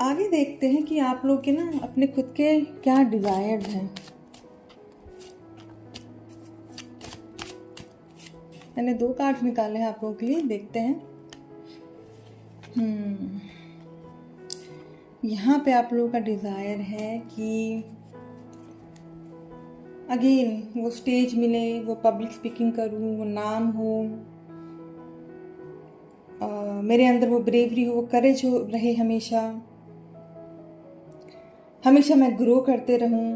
आगे देखते हैं कि आप लोग के ना अपने खुद के क्या डिजायर्स हैं। मैंने 2 कार्ड्स निकाले हैं आप लोगों के लिए, देखते हैं। यहाँ पे आप लोगों का डिजायर है कि अगेन वो स्टेज मिले, वो पब्लिक स्पीकिंग करूँ, वो नाम हो, मेरे अंदर वो ब्रेवरी हो, वो करेज हो रहे, हमेशा हमेशा मैं ग्रो करते रहूं।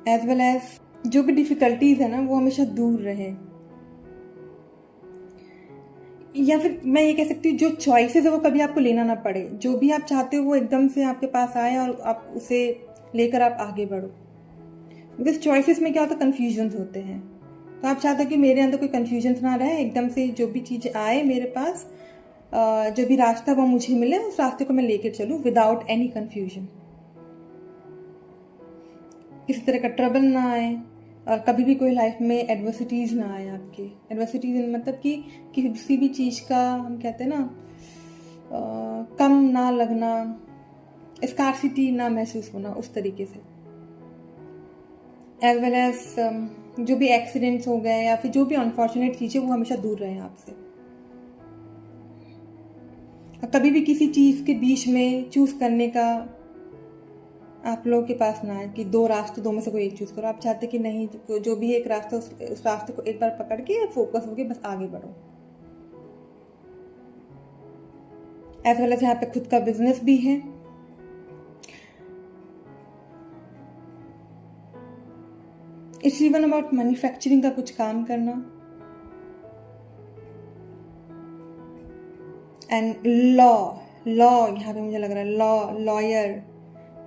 एज वेल एज जो भी डिफिकल्टीज है ना वो हमेशा दूर रहे, या फिर मैं ये कह सकती हूँ जो चॉइसेस है वो कभी आपको लेना ना पड़े, जो भी आप चाहते हो वो एकदम से आपके पास आए और आप उसे लेकर आप आगे बढ़ो। बिकॉज चॉइसेस में क्या होता है, कन्फ्यूजन्स होते हैं, तो आप चाहते हो कि मेरे अंदर कोई कन्फ्यूजन ना रहे, एकदम से जो भी चीज़ आए मेरे पास, जो भी रास्ता वो मुझे मिले, उस रास्ते को मैं लेकर चलूँ विदाउट एनी कन्फ्यूजन, किसी तरह का ट्रबल ना आए, और कभी भी कोई लाइफ में एडवर्सिटीज़ ना आए आपके। एडवर्सिटीज़ मतलब कि किसी भी चीज़ का हम कहते हैं ना कम ना लगना, स्कार्सिटी ना महसूस होना, उस तरीके से। एज वेल एज जो भी एक्सीडेंट्स हो गए या फिर जो भी अनफॉर्चुनेट चीज़ें वो हमेशा दूर रहे आपसे। कभी भी किसी चीज़ के बीच में चूज़ करने का आप लोगों के पास ना है कि दो रास्ते, दो में से कोई एक चूज़ करो। आप चाहते कि नहीं, जो भी एक रास्ता उस रास्ते को एक बार पकड़ के फोकस होके बस आगे बढ़ो। एज वेल एज यहाँ पे खुद का बिजनेस भी है। इट्स इवन अबाउट मैन्युफैक्चरिंग का कुछ काम करना, एंड लॉ यहाँ पे मुझे लग रहा है लॉयर,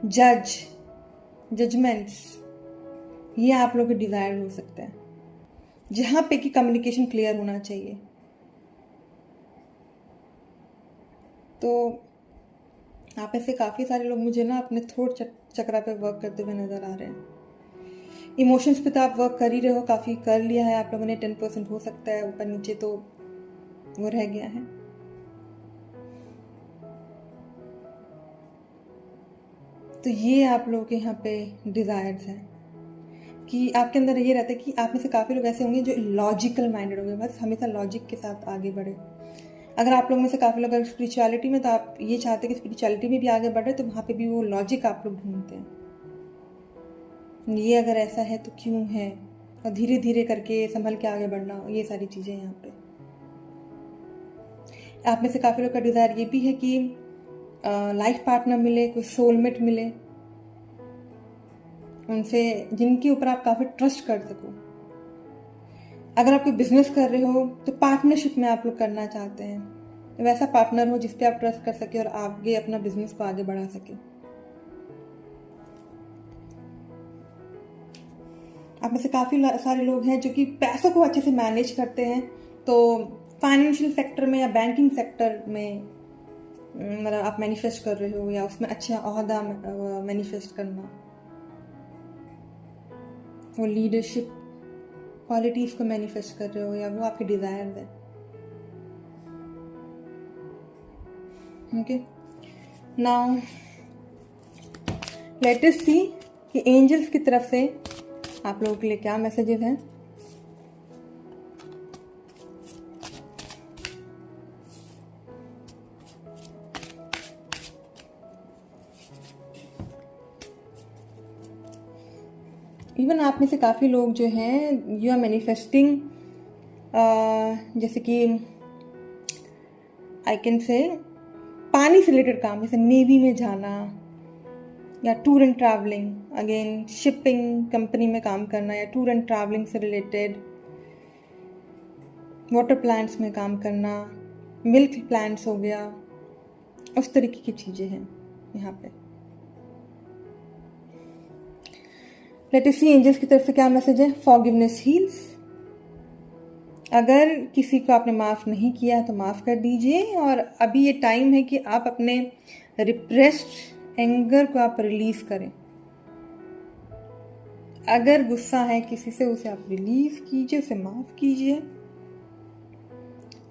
जज, जजमेंट्स, ये आप लोग के डिज़ायर हो सकते हैं, जहाँ पे कि कम्युनिकेशन क्लियर होना चाहिए। तो आप ऐसे काफ़ी सारे लोग मुझे ना अपने थ्रोट चक्रा पे वर्क करते हुए नज़र आ रहे हैं। इमोशंस पे तो आप वर्क कर ही रहे हो, काफ़ी कर लिया है आप लोगों ने, 10% हो सकता है, ऊपर नीचे तो वो रह गया है। तो ये आप लोगों के यहाँ पे डिज़ायर्स हैं कि आपके अंदर ये रहता है कि आप में से काफ़ी लोग ऐसे होंगे जो लॉजिकल माइंडेड होंगे, बस हमेशा लॉजिक के साथ आगे बढ़े। अगर आप लोग में से काफ़ी लोग अगर स्पिरिचुअलिटी में, तो आप ये चाहते हैं कि स्पिरिचुअलिटी में भी आगे बढ़े, तो वहाँ पे भी वो लॉजिक आप लोग ढूंढते हैं, ये अगर ऐसा है तो क्यों है, और धीरे धीरे करके संभल के आगे बढ़ना, ये सारी चीज़ें यहाँ पे। आप में से काफ़ी लोग का डिज़ायर ये भी है कि लाइफ पार्टनर मिले, कोई सोलमेट मिले, उनसे जिनके ऊपर आप काफ़ी ट्रस्ट कर सको। अगर आप कोई बिजनेस कर रहे हो तो पार्टनरशिप में आप लोग करना चाहते हैं, वैसा पार्टनर हो जिस पे आप ट्रस्ट कर सके और आगे अपना बिजनेस को आगे बढ़ा सके। आप में से काफ़ी सारे लोग हैं जो कि पैसों को अच्छे से मैनेज करते हैं, तो फाइनेंशियल सेक्टर में या बैंकिंग सेक्टर में मतलब आप मैनिफेस्ट कर रहे हो, या उसमें अच्छा ओहदा मैनिफेस्ट करना, वो लीडरशिप क्वालिटीज को मैनिफेस्ट कर रहे हो, या वो आपके डिजायर है। ओके, नाउ लेट अस सी कि एंजल्स की तरफ से आप लोगों के लिए क्या मैसेजेस हैं। इवन आप में से काफ़ी लोग जो हैं यू आर मैनिफेस्टिंग, जैसे कि आई कैन से पानी से रिलेटेड काम, जैसे नेवी में जाना, या tour and travelling, again shipping company में काम करना, या टूर एंड ट्रैवलिंग से रिलेटेड, वाटर प्लांट्स में काम करना, मिल्क प्लांट्स हो गया, उस तरीके की चीज़ें हैं यहाँ पे। लेट अस सी एंजल्स की तरफ से क्या मैसेज है। फॉरगिवनेस हील्स, अगर किसी को आपने माफ़ नहीं किया तो माफ़ कर दीजिए, और अभी ये टाइम है कि आप अपने रिप्रेस्ड एंगर को आप रिलीज़ करें। अगर गुस्सा है किसी से, उसे आप रिलीज़ कीजिए, उसे माफ़ कीजिए।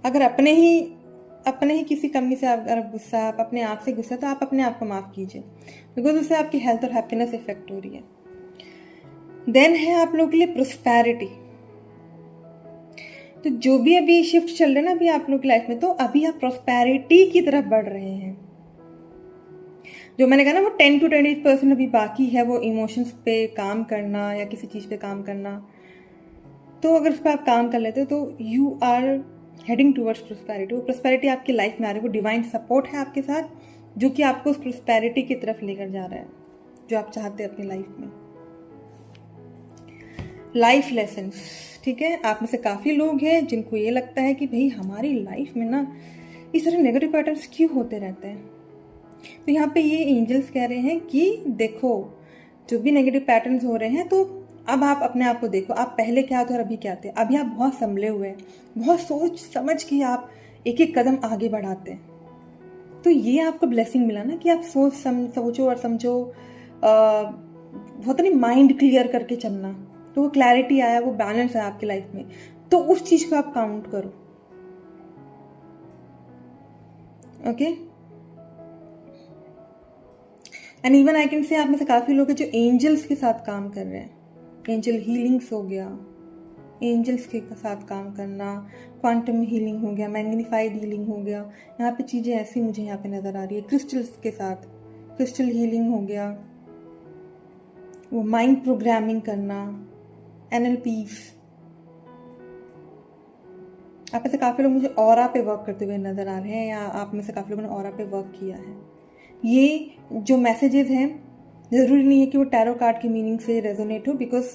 अगर अपने ही किसी कमी से अगर गुस्सा, आप अपने आप से गुस्सा, तो आप अपने आप को माफ़ कीजिए, बिकॉज उससे आपकी हेल्थ और हैप्पीनेस इफेक्ट हो रही है। देन है आप लोगों के लिए प्रोस्पैरिटी। तो जो भी अभी शिफ्ट चल रहा है ना अभी आप लोग की लाइफ में, तो अभी आप प्रोस्पैरिटी की तरफ बढ़ रहे हैं। जो मैंने कहा ना, वो 10 to 20% अभी बाकी है, वो इमोशंस पे काम करना या किसी चीज़ पे काम करना। तो अगर उस पर आप काम कर लेते हो तो you are heading towards prosperity. वो प्रोस्पैरिटी आपकी लाइफ में आ रही है, वो डिवाइन सपोर्ट है आपके साथ, जो कि आपको उस प्रोस्पैरिटी की तरफ लेकर जा रहा है जो आप चाहते हैं अपनी लाइफ में। लाइफ लेसन्स, ठीक है। आप में से काफ़ी लोग हैं जिनको ये लगता है कि भाई हमारी लाइफ में ना इस तरह नेगेटिव पैटर्न्स क्यों होते रहते हैं। तो यहाँ पे ये एंजल्स कह रहे हैं कि देखो जो भी नेगेटिव पैटर्न्स हो रहे हैं, तो अब आप अपने आप को देखो, आप पहले क्या थे और अभी क्या थे। अभी आप बहुत संभले हुए हैं, बहुत सोच समझ के आप एक एक कदम आगे बढ़ाते हैं। तो ये आपको ब्लेसिंग मिला ना कि आप सोचो और समझो, होता नहीं माइंड क्लियर करके चलना। तो वो क्लैरिटी आया, वो बैलेंस है आपकी लाइफ में, तो उस चीज को आप काउंट करो। Okay, and even I can say आप में से काफी लोग हैं जो एंजल्स के साथ काम कर रहे हैं। एंजल हीलिंग्स हो गया, एंजल्स के साथ काम करना, क्वांटम हीलिंग हो गया, मैग्नीफाइड हीलिंग हो गया। यहाँ पे चीजें ऐसी मुझे यहाँ पे नजर आ रही है। क्रिस्टल्स के साथ क्रिस्टल हीलिंग हो गया, वो माइंड प्रोग्रामिंग करना, NLPs। आप में से काफ़ी लोग मुझे ऑरा पे वर्क करते हुए नज़र आ रहे हैं, या आप में से काफ़ी लोगों ने ऑरा पे वर्क किया है। ये जो मैसेजेस हैं, ज़रूरी नहीं है कि वो टैरो कार्ड की मीनिंग से रेजोनेट हो, बिकॉज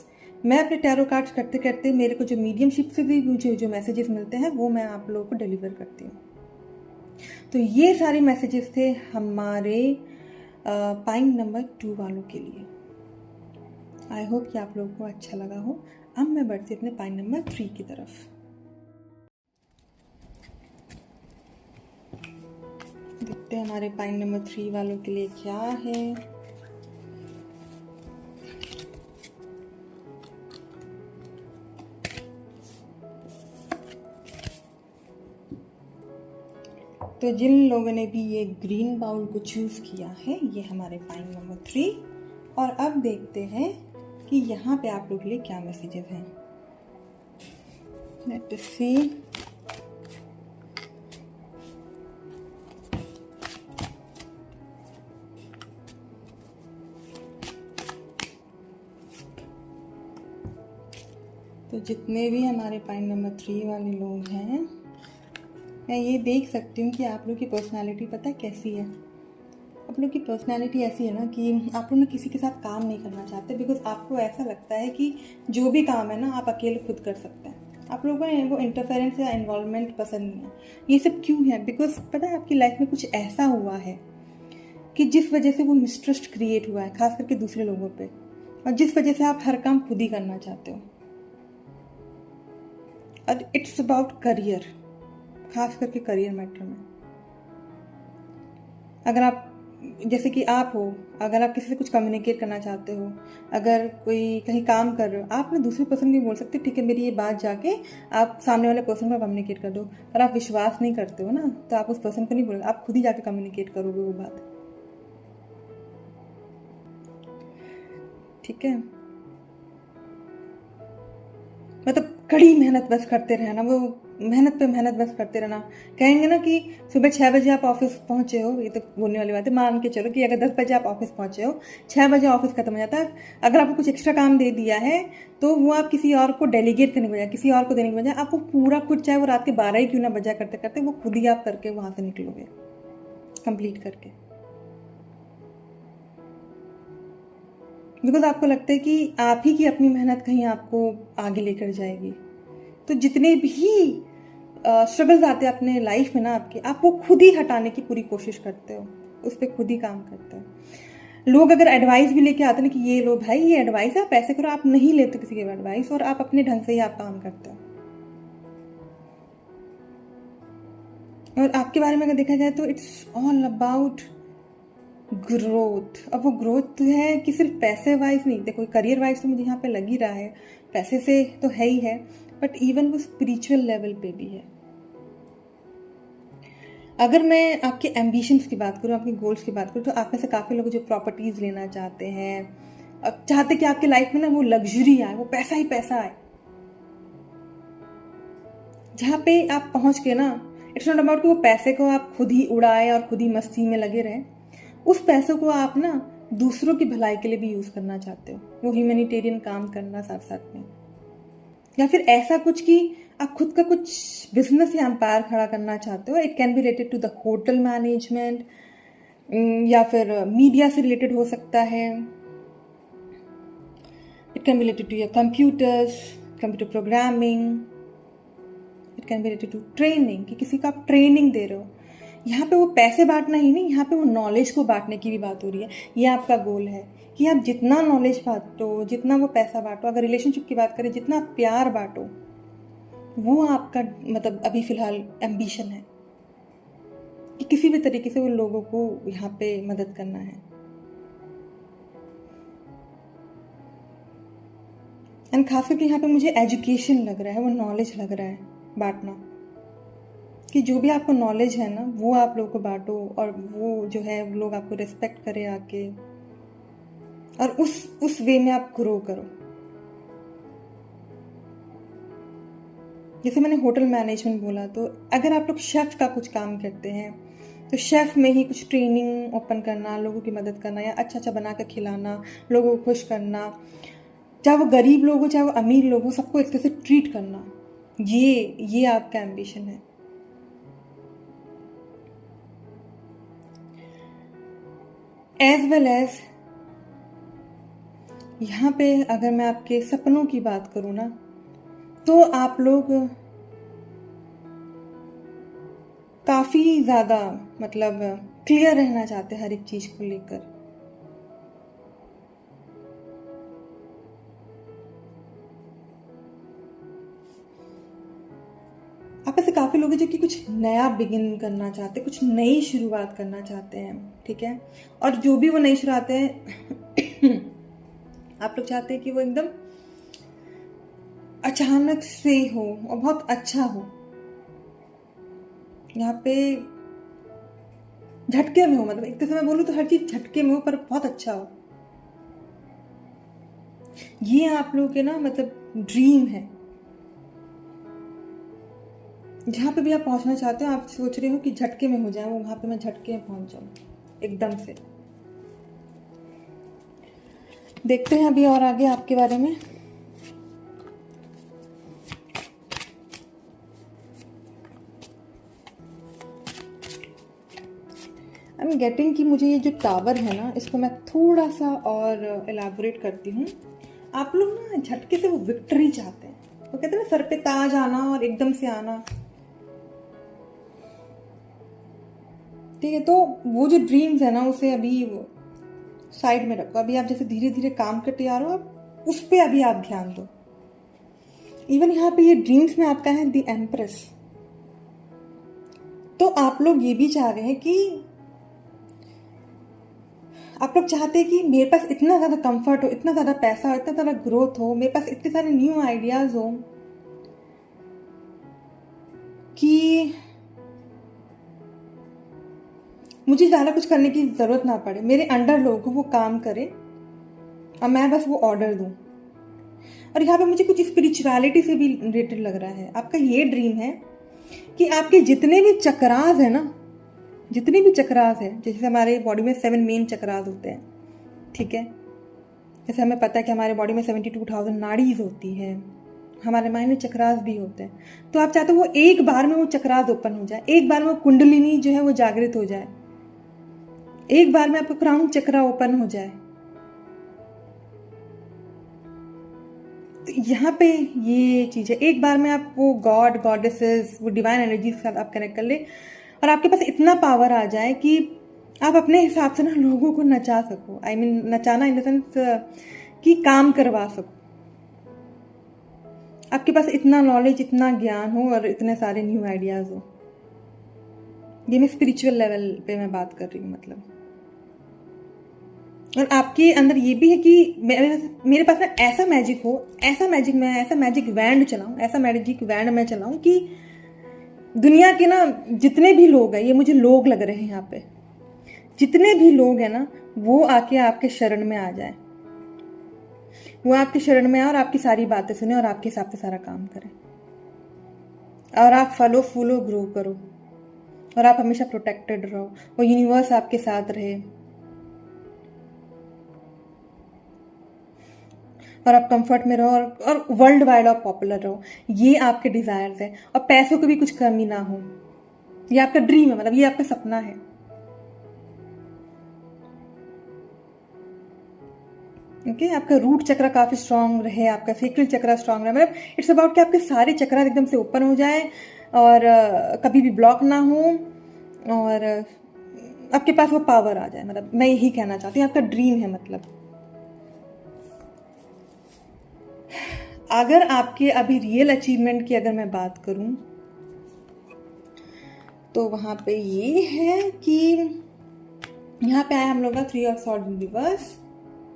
मैं अपने टैरो कार्ड्स करते करते मेरे को जो मीडियमशिप से भी मुझे जो मैसेजेस मिलते हैं वो मैं आप लोगों को डिलीवर करती हूँ। तो ये सारे मैसेजेस थे हमारे पाइन नंबर 2 वालों के लिए। आई होप कि आप लोगों को अच्छा लगा हो। अब मैं बढ़ती अपने पाइन नंबर 3 की तरफ। देखते हैं हमारे पाइन नंबर 3 वालों के लिए क्या है। तो जिन लोगों ने भी ये ग्रीन बाउल को चूज किया है, ये हमारे पाइन नंबर 3। और अब देखते हैं कि यहाँ पे आप लोगों के लिए क्या मैसेजेस हैं। Let's see. तो जितने भी हमारे पाइन नंबर 3 वाले लोग हैं, मैं ये देख सकती हूँ कि आप लोग की पर्सनालिटी पता है कैसी है। आप लोग की पर्सनालिटी ऐसी है ना कि आप लोग ना किसी के साथ काम नहीं करना चाहते, बिकॉज आपको ऐसा लगता है कि जो भी काम है ना आप अकेले खुद कर सकते हैं। आप लोगों को वो इंटरफेरेंस या इन्वॉल्वमेंट पसंद नहीं है। ये सब क्यों है? बिकॉज पता है आपकी लाइफ में कुछ ऐसा हुआ है कि जिस वजह से वो मिसट्रस्ट क्रिएट हुआ है, खास करके दूसरे लोगों पे, और जिस वजह से आप हर काम खुद ही करना चाहते हो। और इट्स अबाउट करियर, खास करके करियर मैटर में। अगर आप जैसे कि आप हो, अगर आप किसी से कुछ कम्युनिकेट करना चाहते हो, अगर कोई कहीं काम कर रहे हो, आप ना दूसरे पर्सन को बोल सकते ठीक है मेरी ये बात जाके आप सामने वाले पर्सन को कम्युनिकेट कर दो। पर आप विश्वास नहीं करते हो ना, तो आप उस पर्सन को नहीं बोलोगे, आप खुद ही जाके कम्युनिकेट करोगे वो बात। ठीक है, मतलब कड़ी मेहनत बस करते रहना, वो मेहनत पे मेहनत बस करते रहना। कहेंगे ना कि सुबह 6 बजे आप ऑफिस पहुंचे हो, ये तो बोलने वाली बात है। मान के चलो कि अगर 10 बजे आप ऑफिस पहुंचे हो, 6 बजे ऑफिस खत्म हो जाता है। अगर आपको कुछ एक्स्ट्रा काम दे दिया है तो वो आप किसी और को डेलीगेट करने के बजाय, किसी और को देने के बजाय, आप वो पूरा खुद, चाहे वो रात के 12 ही क्यों ना बजा करते करते, वो खुद ही आप करके वहां से निकलोगे कंप्लीट करके। बिकॉज आपको लगता है कि आप ही की अपनी मेहनत कहीं आपको आगे लेकर जाएगी। तो जितने भी स्ट्रगल्स आते हैं अपने लाइफ में ना आपके, आप वो खुद ही हटाने की पूरी कोशिश करते हो, उस पर खुद ही काम करते हो। लोग अगर एडवाइस भी लेके आते हैं कि ये लो भाई ये एडवाइस है, आप ऐसे करो, आप नहीं लेते किसी की एडवाइस, और आप अपने ढंग से ही आप काम करते हो। और आपके बारे में अगर देखा जाए तो इट्स ऑल अबाउट ग्रोथ। अब वो ग्रोथ है कि सिर्फ पैसे वाइज नहीं, देखो करियर वाइज तो मुझे यहाँ पे लग ही रहा है, पैसे से तो है ही है, बट इवन वो स्पिरिचुअल लेवल पे भी है। अगर मैं आपके एम्बिशंस की बात करूँ, आपके गोल्स की बात करूँ, तो आप में से काफ़ी लोग जो प्रॉपर्टीज लेना चाहते हैं, चाहते कि आपके लाइफ में ना वो लग्जरी आए, वो पैसा ही पैसा आए। जहाँ पे आप पहुँच के ना, इट्स नॉट अबाउट कि वो पैसे को आप खुद ही उड़ाए और खुद ही मस्ती में लगे रहें। उस पैसों को आप ना दूसरों की भलाई के लिए भी यूज करना चाहते हो, वो ह्यूमैनिटेरियन काम करना साथ साथ में, या फिर ऐसा कुछ कि आप खुद का कुछ बिजनेस या एम्पायर खड़ा करना चाहते हो। It can be related to the hotel management, या फिर मीडिया से रिलेटेड हो सकता है। It can be related to your computers, computer programming. It can be related to training, कि किसी का आप ट्रेनिंग दे रहे हो. यहाँ पे वो पैसे बांटना ही नहीं, यहाँ पे वो नॉलेज को बांटने की भी बात हो रही है. ये आपका गोल है कि आप जितना नॉलेज बांटो, जितना वो पैसा बांटो, अगर रिलेशनशिप की बात करें जितना प्यार बांटो, वो आपका मतलब अभी फ़िलहाल एम्बिशन है कि किसी भी तरीके से वो लोगों को यहाँ पे मदद करना है. एंड खास करके यहाँ पे मुझे एजुकेशन लग रहा है, वो नॉलेज लग रहा है बांटना, कि जो भी आपको नॉलेज है ना वो आप लोगों को बांटो, और वो जो है लोग आपको रिस्पेक्ट करे आके, और उस वे में आप ग्रो करो. जैसे मैंने होटल मैनेजमेंट बोला, तो अगर आप लोग शेफ़ का कुछ काम करते हैं तो शेफ़ में ही कुछ ट्रेनिंग ओपन करना, लोगों की मदद करना, या अच्छा अच्छा बना कर खिलाना, लोगों को खुश करना, चाहे वो गरीब लोग हो चाहे वो अमीर लोग हो, सबको एक तरह से ट्रीट करना, ये आपका एम्बिशन है. एज वेल एज यहाँ पे अगर मैं आपके सपनों की बात करूँ ना, तो आप लोग काफ़ी ज़्यादा मतलब क्लियर रहना चाहते हैं हर एक चीज़ को लेकर. आप ऐसे काफ़ी लोग हैं जो कि कुछ नया बिगिन करना चाहते हैं, कुछ नई शुरुआत करना चाहते हैं, ठीक है. और जो भी वो नई शुरुआत है आप लोग चाहते हैं कि वो एकदम अचानक से हो और बहुत अच्छा हो. यहाँ पे झटके में हो, मतलब एक तरह से मैं बोलूँ तो हर चीज़ झटके में हो पर बहुत अच्छा हो. ये आप लोगों के ना मतलब ड्रीम है. जहाँ पे भी आप पहुँचना चाहते हो, आप सोच रहे हो कि झटके में हो जाए वो, वहाँ पे मैं झटके में पहुँच जाऊँ एकदम से. देखते हैं अभी और आगे आपके बारे में. आई एम गेटिंग कि मुझे ये जो टावर है ना, इसको मैं थोड़ा सा और एलैबोरेट करती हूँ. आप लोग ना झटके से वो विक्ट्री चाहते हैं, वो कहते हैं ना सर पे ताज आना और एकदम से आना, ठीक है. तो वो जो ड्रीम्स है ना उसे अभी वो साइड में रखो. अभी आप जैसे धीरे धीरे काम करते आ रहे हो, आप उस पर अभी आप ध्यान दो. इवन यहाँ पे ये ड्रीम्स में आपका है द एम्प्रेस. तो आप लोग ये भी चाह रहे हैं कि आप लोग चाहते हैं कि मेरे पास इतना ज़्यादा कंफर्ट हो, इतना ज़्यादा पैसा हो, इतना ज़्यादा ग्रोथ हो, मेरे पास इतने सारे न्यू आइडियाज़ हो कि मुझे ज़्यादा कुछ करने की ज़रूरत ना पड़े, मेरे अंडर लोग वो काम करें और मैं बस वो ऑर्डर दूँ. और यहाँ पे मुझे कुछ स्पिरिचुअलिटी से भी रिलेटेड लग रहा है. आपका ये ड्रीम है कि आपके जितने भी चक्रास है ना, जितने भी चक्रास है, जैसे हमारे बॉडी में 7 मेन चक्रास होते हैं, ठीक है. जैसे हमें पता है कि हमारे बॉडी में 72,000 नाड़ीज होती है, हमारे माइंड में चक्रास भी होते हैं. तो आप चाहते हो वो एक बार में वो चक्रास ओपन हो जाए, एक बार में वो कुंडलिनी जो है वो जागृत हो जाए, एक बार में आपका क्राउन चक्रा ओपन हो जाए. तो यहाँ पे ये चीज़ है, एक बार में आप वो गॉड गॉडेसेस, वो डिवाइन एनर्जी के साथ आप कनेक्ट कर ले, और आपके पास इतना पावर आ जाए कि आप अपने हिसाब से ना लोगों को नचा सको. आई मीन नचाना इन द सेंस कि काम करवा सको. आपके पास इतना नॉलेज, इतना ज्ञान हो और इतने सारे न्यू आइडियाज़ हो. ये मैं स्पिरिचुअल लेवल पे मैं बात कर रही हूँ मतलब. और आपके अंदर ये भी है कि मेरे पास ना ऐसा मैजिक हो, ऐसा मैजिक वैंड चलाऊँ, ऐसा मैजिक वैंड मैं चलाऊँ कि दुनिया के ना जितने भी लोग हैं, ये मुझे लोग लग रहे हैं यहाँ पे, जितने भी लोग हैं ना वो आके आपके शरण में आ जाए, वो आपके शरण में आए और आपकी सारी बातें सुने और आपके हिसाब से सारा काम करें, और आप फलो फूलो ग्रो करो, और आप हमेशा प्रोटेक्टेड रहो, वो यूनिवर्स आपके साथ रहे, और आप कंफर्ट में रहो, और वर्ल्ड वाइड आप पॉपुलर रहो. ये आपके डिज़ायर्स है, और पैसों की भी कुछ कमी ना हो. ये आपका ड्रीम है, मतलब ये आपका सपना है. ओके आपका रूट चक्र काफ़ी स्ट्रांग रहे, आपका सेक्रल चक्र स्ट्रांग रहे, मतलब इट्स अबाउट कि आपके सारे चक्र एकदम से ओपन हो जाए और कभी भी ब्लॉक ना हो और आपके पास वो पावर आ जाए। मतलब मैं यही कहना चाहती हूँ, आपका ड्रीम है। मतलब अगर आपके अभी रियल अचीवमेंट की अगर मैं बात करूँ तो वहाँ पे ये है कि यहाँ पे आया हम लोग का 3 ऑफ स्वॉर्ड्स इन रिवर्स।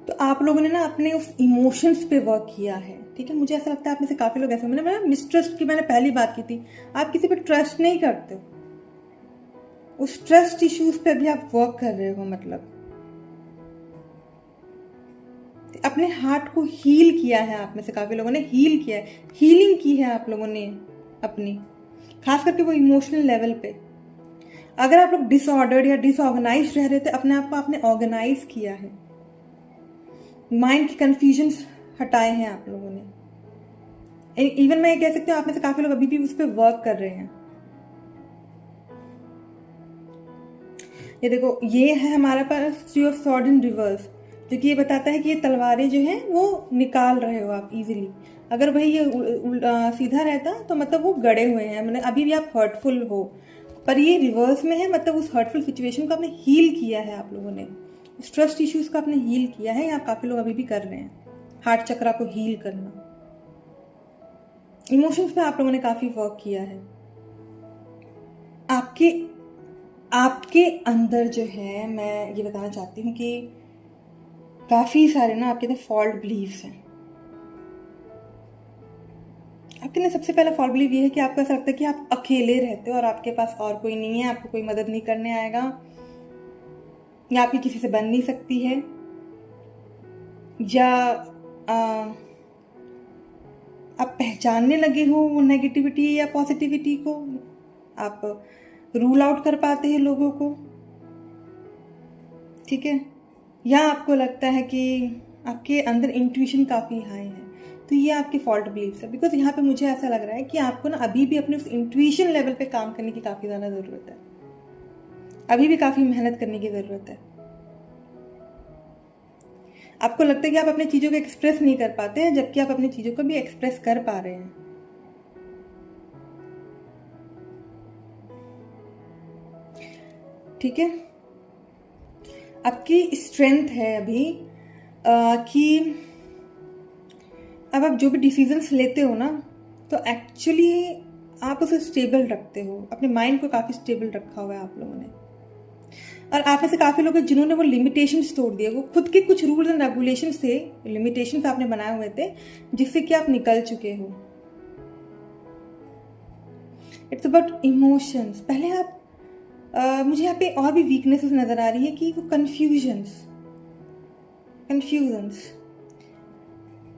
तो आप लोगों ने ना अपने उस इमोशंस पे वर्क किया है, ठीक है। मुझे ऐसा लगता है आप में से काफ़ी लोग ऐसे, मैंने मिसट्रस्ट की मैंने पहली बात की थी, आप किसी पे ट्रस्ट नहीं करते, उस ट्रस्ट इश्यूज पे भी आप वर्क कर रहे हो। मतलब अपने हार्ट को हील किया है, आप में से काफ़ी लोगों ने हील किया है, हीलिंग की है आप लोगों ने अपनी, खास करके वो इमोशनल लेवल पे। अगर आप लोग डिसऑर्डर्ड या डिसऑर्गेनाइज रह रहे थे, अपने आप को आपने ऑर्गेनाइज किया है, माइंड की कंफ्यूजन्स हटाए हैं आप लोगों ने। इवन मैं ये कह सकती हूँ आप में से काफी लोग अभी भी उस पर वर्क कर रहे हैं। ये देखो, ये है हमारे पास 3 ऑफ स्वॉर्ड्स इन रिवर्स, जो कि ये बताता है कि ये तलवारें जो हैं वो निकाल रहे हो आप इजीली। अगर भाई ये सीधा रहता तो मतलब वो गड़े हुए हैं, मतलब अभी भी आप हर्टफुल हो, पर ये रिवर्स में है, मतलब उस हर्टफुल सिचुएशन को आपने हील किया है आप लोगों ने, उस ट्रस्ट इश्यूज को आपने हील किया है, या काफी लोग अभी भी कर रहे हैं हार्ट चक्रा को हील करना। इमोशंस पे आप लोगों ने काफी वर्क किया है। आपके आपके अंदर जो है, मैं ये बताना चाहती हूँ कि काफी सारे ना आपके अंदर फॉल्ट बिलीव्स हैं। आपके अंदर सबसे पहला फॉल्ट बिलीव ये है कि आपको ऐसा लगता है कि आप अकेले रहते हो और आपके पास और कोई नहीं है, आपको कोई मदद नहीं करने आएगा, या आपकी किसी से बन नहीं सकती है, या आप पहचानने लगे हो वो नेगेटिविटी या पॉजिटिविटी को, आप रूल आउट कर पाते हैं लोगों को, ठीक है। या आपको लगता है कि आपके अंदर इंट्यूशन काफ़ी हाई है, तो ये आपके फॉल्ट बिलीव्स है। बिकॉज यहाँ पे मुझे ऐसा लग रहा है कि आपको ना अभी भी अपने उस इंट्यूशन लेवल पे काम करने की काफ़ी ज़्यादा ज़रूरत है, अभी भी काफ़ी मेहनत करने की ज़रूरत है। आपको लगता है कि आप अपनी चीज़ों को एक्सप्रेस नहीं कर पाते हैं, जबकि आप अपनी चीज़ों को भी एक्सप्रेस कर पा रहे हैं। ठीक है, आपकी स्ट्रेंथ है अभी कि अब आप जो भी डिसीजंस लेते हो ना, तो एक्चुअली आप उसे स्टेबल रखते हो, अपने माइंड को काफ़ी स्टेबल रखा हुआ है आप लोगों ने। और आप में से काफ़ी लोग हैं जिन्होंने वो लिमिटेशंस तोड़ दिए, वो खुद के कुछ रूल्स एंड रेगुलेशंस थे, लिमिटेशंस आपने बनाए हुए थे, जिससे कि आप निकल चुके हो। It's about emotions. पहले आप मुझे यहाँ पे और भी वीकनेसेस नज़र आ रही है कि वो कन्फ्यूजन्स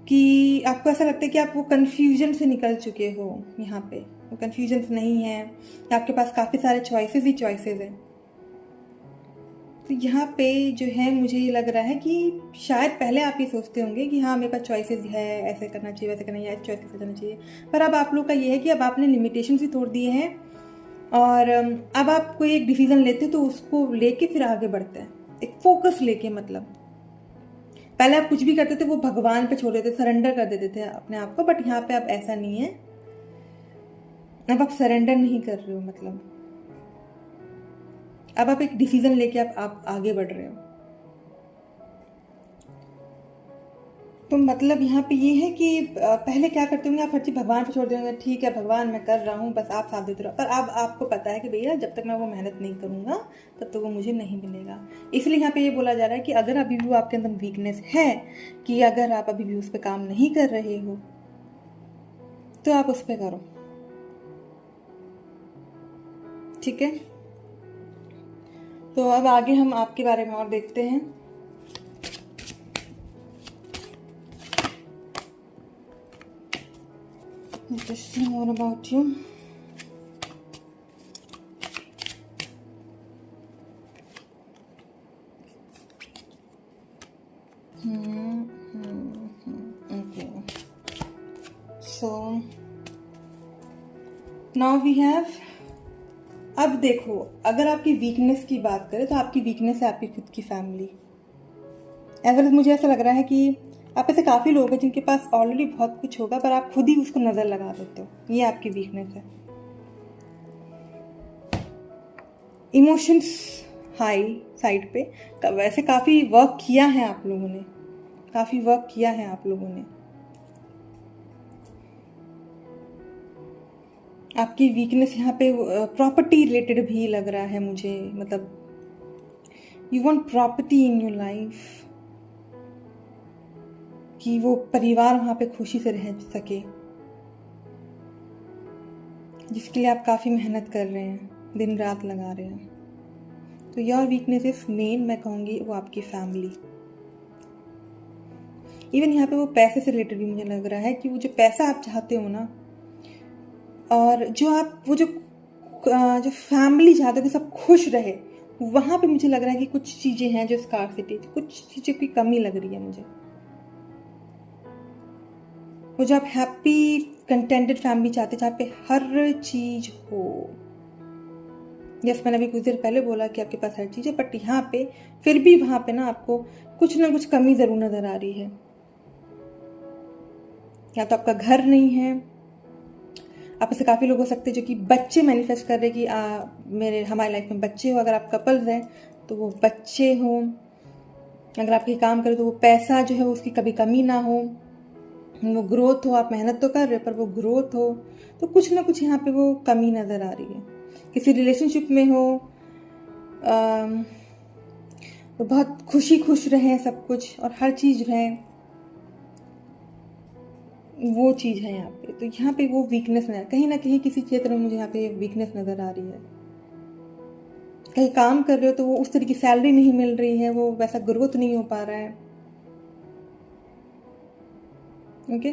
कि आपको ऐसा लगता है कि आप वो कन्फ्यूजन से निकल चुके हो। यहाँ पे वो कन्फ्यूजन्स नहीं है, आपके पास काफ़ी सारे चॉइसेस ही चॉइसेस हैं। तो यहाँ पे जो है मुझे ये लग रहा है कि शायद पहले आप ये सोचते होंगे कि हाँ मेरे पास चॉइसेस है, ऐसे करना चाहिए, वैसे करना चाहिए, चॉइस कैसे करना चाहिए, पर अब आप लोग का ये है कि अब आपने लिमिटेशन ही तोड़ दिए हैं और अब आप कोई एक डिसीजन लेते हो तो उसको लेके फिर आगे बढ़ते हैं, एक फोकस लेके। मतलब पहले आप कुछ भी करते थे वो भगवान पे छोड़ देते, सरेंडर कर देते थे अपने आप को, बट यहाँ पे अब ऐसा नहीं है, अब आप सरेंडर नहीं कर रहे हो। मतलब अब आप एक डिसीजन लेके आप आगे बढ़ रहे हो। तो मतलब यहाँ पे ये है कि पहले क्या करते होंगे आप, हर चीज़ भगवान पे छोड़ देंगे, ठीक है भगवान मैं कर रहा हूँ, बस आप साथ देते रहो, पर अब आपको पता है कि भैया जब तक मैं वो मेहनत नहीं करूँगा तब तक वो मुझे नहीं मिलेगा। इसलिए यहाँ पे ये बोला जा रहा है कि अगर अभी भी वो आपके अंदर वीकनेस है, कि अगर आप अभी भी उस पर काम नहीं कर रहे हो तो आप उस पर करो, ठीक है। तो अब आगे हम आपके बारे में और देखते हैं। Let's see more about you. Okay. So now we have, अब देखो अगर आपकी वीकनेस की बात करें तो आपकी वीकनेस है आपकी खुद की फैमिली। एज वेल मुझे ऐसा लग रहा है कि आप ऐसे काफ़ी लोग हैं जिनके पास ऑलरेडी बहुत कुछ होगा, पर आप खुद ही उसको नज़र लगा देते हो। ये आपकी वीकनेस है। इमोशंस हाई साइड पे वैसे काफ़ी वर्क किया है आप लोगों ने, काफ़ी वर्क किया है आप लोगों ने। आपकी वीकनेस यहाँ पे प्रॉपर्टी रिलेटेड भी लग रहा है मुझे, मतलब you want property in your life, कि वो परिवार वहाँ पे खुशी से रह सके, जिसके लिए आप काफ़ी मेहनत कर रहे हैं, दिन रात लगा रहे हैं। तो योर वीकनेस इज मेन, मैं कहूँगी वो आपकी फैमिली। इवन यहाँ पे वो पैसे से रिलेटेड भी मुझे लग रहा है कि वो जो पैसा आप चाहते हो ना, और जो आप वो जो फैमिली चाहते हो कि सब खुश रहे, वहाँ पे मुझे लग रहा है कि कुछ चीज़ें हैं जो स्कार्सिटी, कुछ चीज़ों की कमी लग रही है मुझे। वो जो आप हैप्पी कंटेंटेड फैमिली चाहते, जहाँ पे हर चीज़ हो। यस, मैंने अभी कुछ देर पहले बोला कि आपके पास हर चीज़ है, बट यहाँ पे फिर भी वहाँ पे ना आपको कुछ ना कुछ कमी ज़रूर नज़र आ रही है। या तो आपका घर नहीं है, आप ऐसे काफ़ी लोग हो सकते हैं जो कि बच्चे मैनिफेस्ट कर रहे हैं कि हमारी लाइफ में बच्चे हो। अगर आप कपल्स हैं तो वो बच्चे हों, अगर आप कहीं काम करें तो वो पैसा जो है उसकी कभी कमी ना हो, वो ग्रोथ हो। आप मेहनत तो कर रहे हो पर वो ग्रोथ हो, तो कुछ ना कुछ यहाँ पे वो कमी नज़र आ रही है। किसी रिलेशनशिप में हो तो बहुत खुश रहें सब कुछ और हर चीज़ रहे, वो चीज़ है यहाँ पे। तो यहाँ पे वो वीकनेस कहीं ना कहीं किसी क्षेत्र में मुझे यहाँ पे वीकनेस नज़र आ रही है। कहीं काम कर रहे हो तो वो उस तरह की सैलरी नहीं मिल रही है, वो वैसा ग्रोथ नहीं हो पा रहा है। ओके,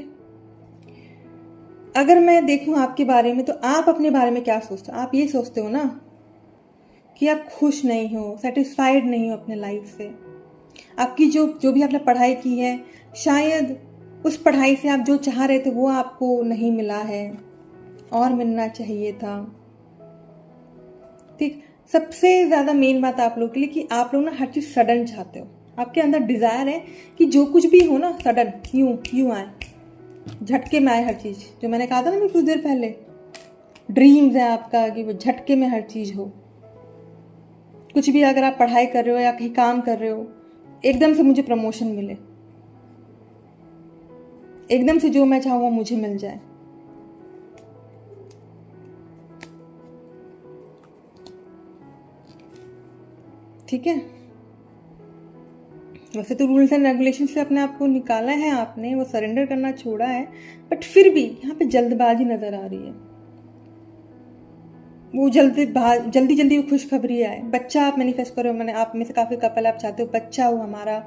अगर मैं देखूं आपके बारे में तो आप अपने बारे में क्या सोचते हो? आप ये सोचते हो ना कि आप खुश नहीं हो, सेटिस्फाइड नहीं हो अपने लाइफ से। आपकी जो भी आपने पढ़ाई की है, शायद उस पढ़ाई से आप जो चाह रहे थे वो आपको नहीं मिला है और मिलना चाहिए था। ठीक, सबसे ज़्यादा मेन बात आप लोग के लिए कि आप लोग ना हर चीज़ सडन चाहते हो। आपके अंदर डिज़ायर है कि जो कुछ भी हो ना सडन यूं आए, झटके में आए हर चीज़। जो मैंने कहा था ना कुछ देर पहले, ड्रीम्स है आपका कि वो झटके में हर चीज़ हो। कुछ भी अगर आप पढ़ाई कर रहे हो या कहीं काम कर रहे हो, एकदम से मुझे प्रमोशन मिले, एकदम से जो मैं चाहूँ वो मुझे मिल जाए। ठीक है, वैसे तो रूल्स एंड रेगुलेशन से अपने आप को निकाला है आपने, वो सरेंडर करना छोड़ा है, बट फिर भी यहाँ पे जल्दबाजी नज़र आ रही है। वो जल्दी वो खुशखबरी आए। बच्चा आप मैनिफेस्ट करो, मैंने आप में से काफ़ी कपल आप चाहते हो बच्चा हो हमारा,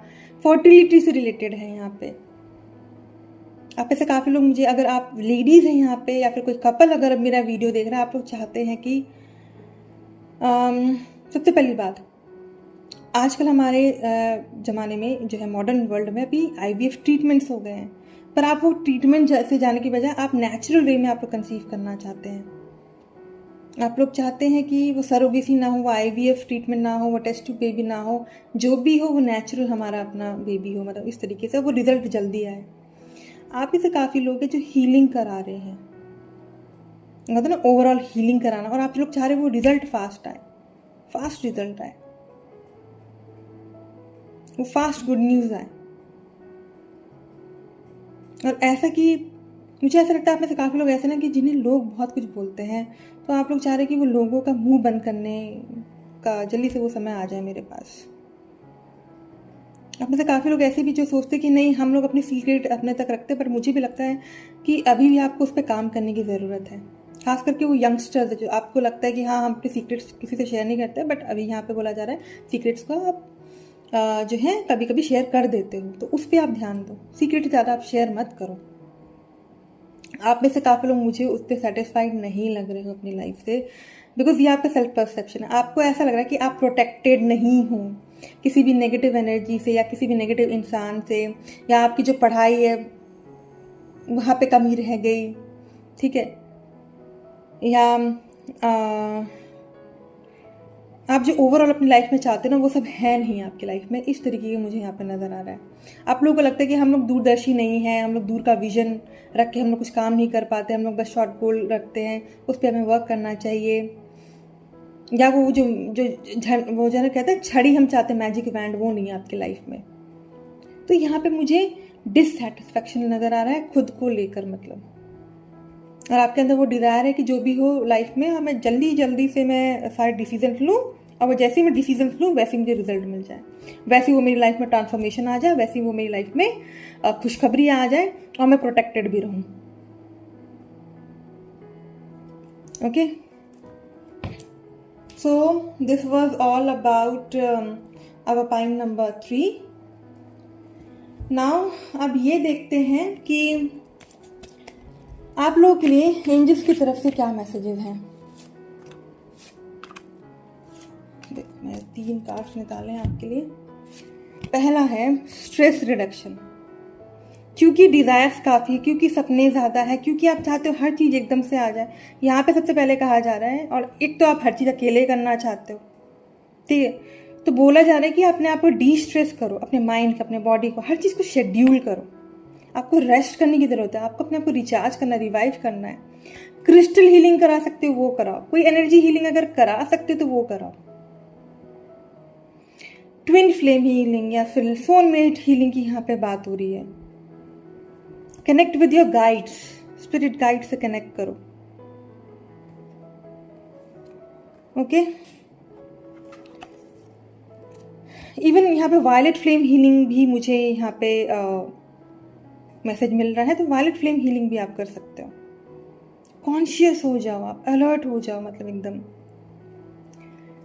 फर्टिलिटी से रिलेटेड है यहाँ पे। आप ऐसे काफ़ी लोग मुझे, अगर आप लेडीज़ हैं यहाँ पे या फिर कोई कपल अगर मेरा वीडियो देख रहा है, आप लोग चाहते हैं कि सबसे पहली बात, आजकल हमारे ज़माने में जो है मॉडर्न वर्ल्ड में अभी IVF ट्रीटमेंट्स हो गए हैं, पर आप वो ट्रीटमेंट से जाने की बजाय आप नेचुरल वे में आप लोग कंसीव करना चाहते हैं। आप लोग चाहते हैं कि वो सरोगेसी ना हो, वो IVF ट्रीटमेंट ना हो, वो टेस्ट ट्यूब बेबी ना हो, जो भी हो वो नेचुरल हमारा अपना बेबी हो, मतलब इस तरीके से वो रिजल्ट जल्दी आए। आप ही से काफ़ी लोग हैं जो हीलिंग करा रहे हैं, मतलब ना ओवरऑल हीलिंग कराना, और आप लोग चाह रहे हो वो रिजल्ट फास्ट आए, फास्ट रिजल्ट आए, वो फास्ट गुड न्यूज़ आए। और ऐसा कि मुझे ऐसा लगता है आप में से काफ़ी लोग ऐसे ना कि जिन्हें लोग बहुत कुछ बोलते हैं, तो आप लोग चाह रहे हैं कि वो लोगों का मुंह बंद करने का जल्दी से वो समय आ जाए मेरे पास। आप में से काफ़ी लोग ऐसे भी जो सोचते कि नहीं हम लोग अपनी सीक्रेट अपने तक रखते हैं, पर मुझे भी लगता है कि अभी भी आपको उस पर काम करने की ज़रूरत है। खास करके वो यंगस्टर्स जो आपको लगता है कि हाँ हम अपने सीक्रेट्स किसी से शेयर नहीं करते, बट अभी यहाँ पे बोला जा रहा है सीक्रेट्स को आप जो है कभी कभी शेयर कर देते हो, तो उस पर आप ध्यान दो। सीक्रेट ज़्यादा आप शेयर मत करो। आप में से काफ़ी लोग मुझे उस पर सेटिस्फाइड नहीं लग रहे हो अपनी लाइफ से, बिकॉज ये आपका सेल्फ परसेप्शन है। आपको ऐसा लग रहा है कि आप प्रोटेक्टेड नहीं हो किसी भी नेगेटिव एनर्जी से या किसी भी नेगेटिव इंसान से, या आपकी जो पढ़ाई है वहाँ पे कमी रह गई, ठीक है, या आप जो ओवरऑल अपनी लाइफ में चाहते हो ना वो सब है नहीं आपकी लाइफ में। इस तरीके के मुझे यहाँ पे नज़र आ रहा है। आप लोगों को लगता है कि हम लोग दूरदर्शी नहीं हैं, हम लोग दूर का विजन रख के हम लोग कुछ काम नहीं कर पाते, हम लोग बस शॉर्ट गोल रखते हैं, उस पर हमें वर्क करना चाहिए। या वो जो जो वो जो कहते हैं छड़ी हम चाहते हैं, मैजिक बैंड, वो नहीं है आपकी लाइफ में। तो यहाँ पे मुझे डिससेटिस्फैक्शन नज़र आ रहा है खुद को लेकर, मतलब। और आपके अंदर वो डिज़ायर है कि जो भी हो लाइफ में हमें जल्दी जल्दी से मैं सारे डिसीजन लूँ, और वो जैसे ही मैं डिसीजन लूँ वैसे ही मुझे रिजल्ट मिल जाए, वैसे ही वो मेरी लाइफ में ट्रांसफॉर्मेशन आ जाए, वैसे ही वो मेरी लाइफ में खुशखबरी आ जाए और मैं प्रोटेक्टेड भी रहूँ। Okay, so this was all about our point number 3। Now अब ये देखते हैं कि आप लोगों के लिए एंजल्स की तरफ से क्या मैसेजेस हैं। देखो, मैं 3 कार्ड्स निकाले हैं आपके लिए। पहला है स्ट्रेस रिडक्शन, क्योंकि डिजायर्स काफ़ी, क्योंकि सपने ज़्यादा है, क्योंकि आप चाहते हो हर चीज़ एकदम से आ जाए। यहाँ पे सबसे पहले कहा जा रहा है, और एक तो आप हर चीज़ अकेले करना चाहते हो, ठीक है, तो बोला जा रहा है कि अपने आप को डी स्ट्रेस करो, अपने माइंड को, अपने बॉडी को, हर चीज़ को शेड्यूल करो। आपको रेस्ट करने की ज़रूरत है, आपको अपने आप को रिचार्ज करना, रिवाइव करना है। क्रिस्टल हीलिंग करा सकते हो वो कराओ, कोई एनर्जी हीलिंग अगर करा सकते हो तो वो कराओ। ट्विन फ्लेम हीलिंग या फिर सोलमेट हीलिंग की यहाँ पे बात हो रही है। Connect with your guides, spirit guide से कनेक्ट करो। ओके, इवन यहाँ पे वायलेट फ्लेम हीलिंग भी मुझे यहाँ पे मैसेज मिल रहा है, तो वायलेट फ्लेम हीलिंग भी आप कर सकते हो। कॉन्शियस हो जाओ, आप अलर्ट हो जाओ, मतलब एकदम।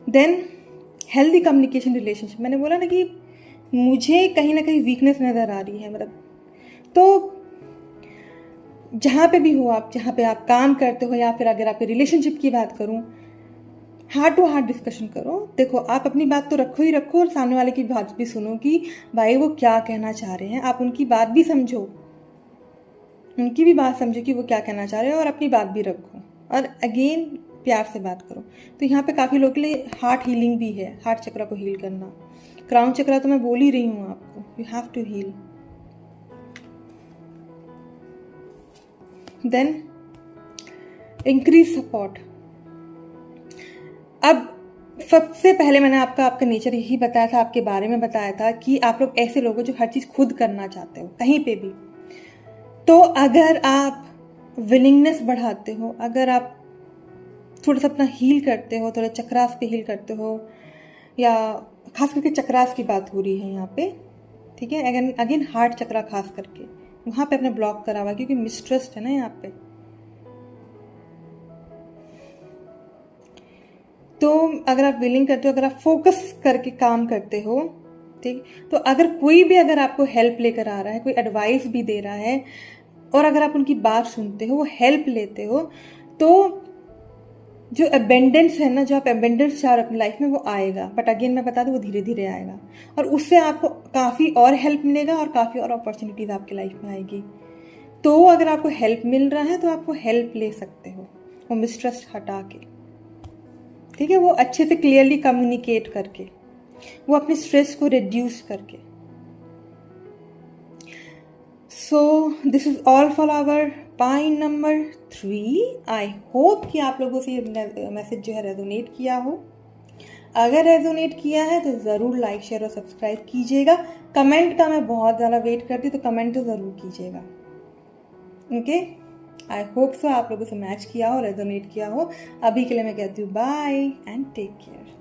देन हेल्दी कम्युनिकेशन रिलेशनशिप, मैंने बोला ना कि मुझे कहीं ना कहीं वीकनेस नज़र आ रही है, मतलब। तो जहाँ पे भी हो आप, जहाँ पे आप काम करते हो, या फिर अगर आपके रिलेशनशिप की बात करूँ, हार्ट टू हार्ट डिस्कशन करो। देखो, आप अपनी बात तो रखो ही रखो, और सामने वाले की बात भी सुनो कि भाई वो क्या कहना चाह रहे हैं। आप उनकी बात भी समझो, उनकी भी बात समझो कि वो क्या कहना चाह रहे हो, और अपनी बात भी रखो, और अगेन प्यार से बात करो। तो यहाँ पे काफ़ी लोगों के लिए हार्ट हीलिंग भी है, हार्ट चक्रा को हील करना। क्राउन चक्रा तो मैं बोल ही रही हूँ आपको, you have to heal. Then increase support. अब सबसे पहले मैंने आपका नेचर यही बताया था, आपके बारे में बताया था कि आप लोग ऐसे लोग हो जो हर चीज़ खुद करना चाहते हो, कहीं पे भी। तो अगर आप विलिंगनेस बढ़ाते हो, अगर आप थोड़ा सा अपना हील करते हो, थोड़ा चक्रास पे हील करते हो, या खास करके चक्रास की बात हो रही है यहाँ पे, ठीक है, अगेन हार्ट चक्रा खास करके वहाँ पे अपने ब्लॉक करा हुआ, क्योंकि मिसट्रस्ट है ना यहाँ पे। तो अगर आप विलिंग करते हो, अगर आप फोकस करके काम करते हो, ठीक, तो अगर कोई भी अगर आपको हेल्प लेकर आ रहा है, कोई एडवाइस भी दे रहा है, और अगर आप उनकी बात सुनते हो, वो हेल्प लेते हो, तो जो अबेंडेंस है ना, जो आप अबेंडेंस चाह रहे हो अपनी लाइफ में, वो आएगा। बट अगेन मैं बता दूँ, वो धीरे धीरे आएगा, और उससे आपको काफ़ी और हेल्प मिलेगा, और काफ़ी और अपॉर्चुनिटीज़ आपकी लाइफ में आएगी। तो अगर आपको हेल्प मिल रहा है तो आपको हेल्प ले सकते हो, वो मिसट्रस्ट हटा के, ठीक है, वो अच्छे से क्लियरली कम्युनिकेट करके, वो अपने स्ट्रेस को रिड्यूस करके। So this is all for our point number 3। I hope कि आप लोगों से ये मैसेज जो है रेजोनेट किया हो। अगर रेजोनेट किया है तो ज़रूर लाइक, शेयर और सब्सक्राइब कीजिएगा। कमेंट का मैं बहुत ज़्यादा वेट करती हूँ, तो कमेंट तो ज़रूर कीजिएगा। ओके, आई होप सो आप लोगों से मैच किया हो, रेजोनेट किया हो। अभी के लिए मैं कहती हूँ बाय एंड टेक केयर।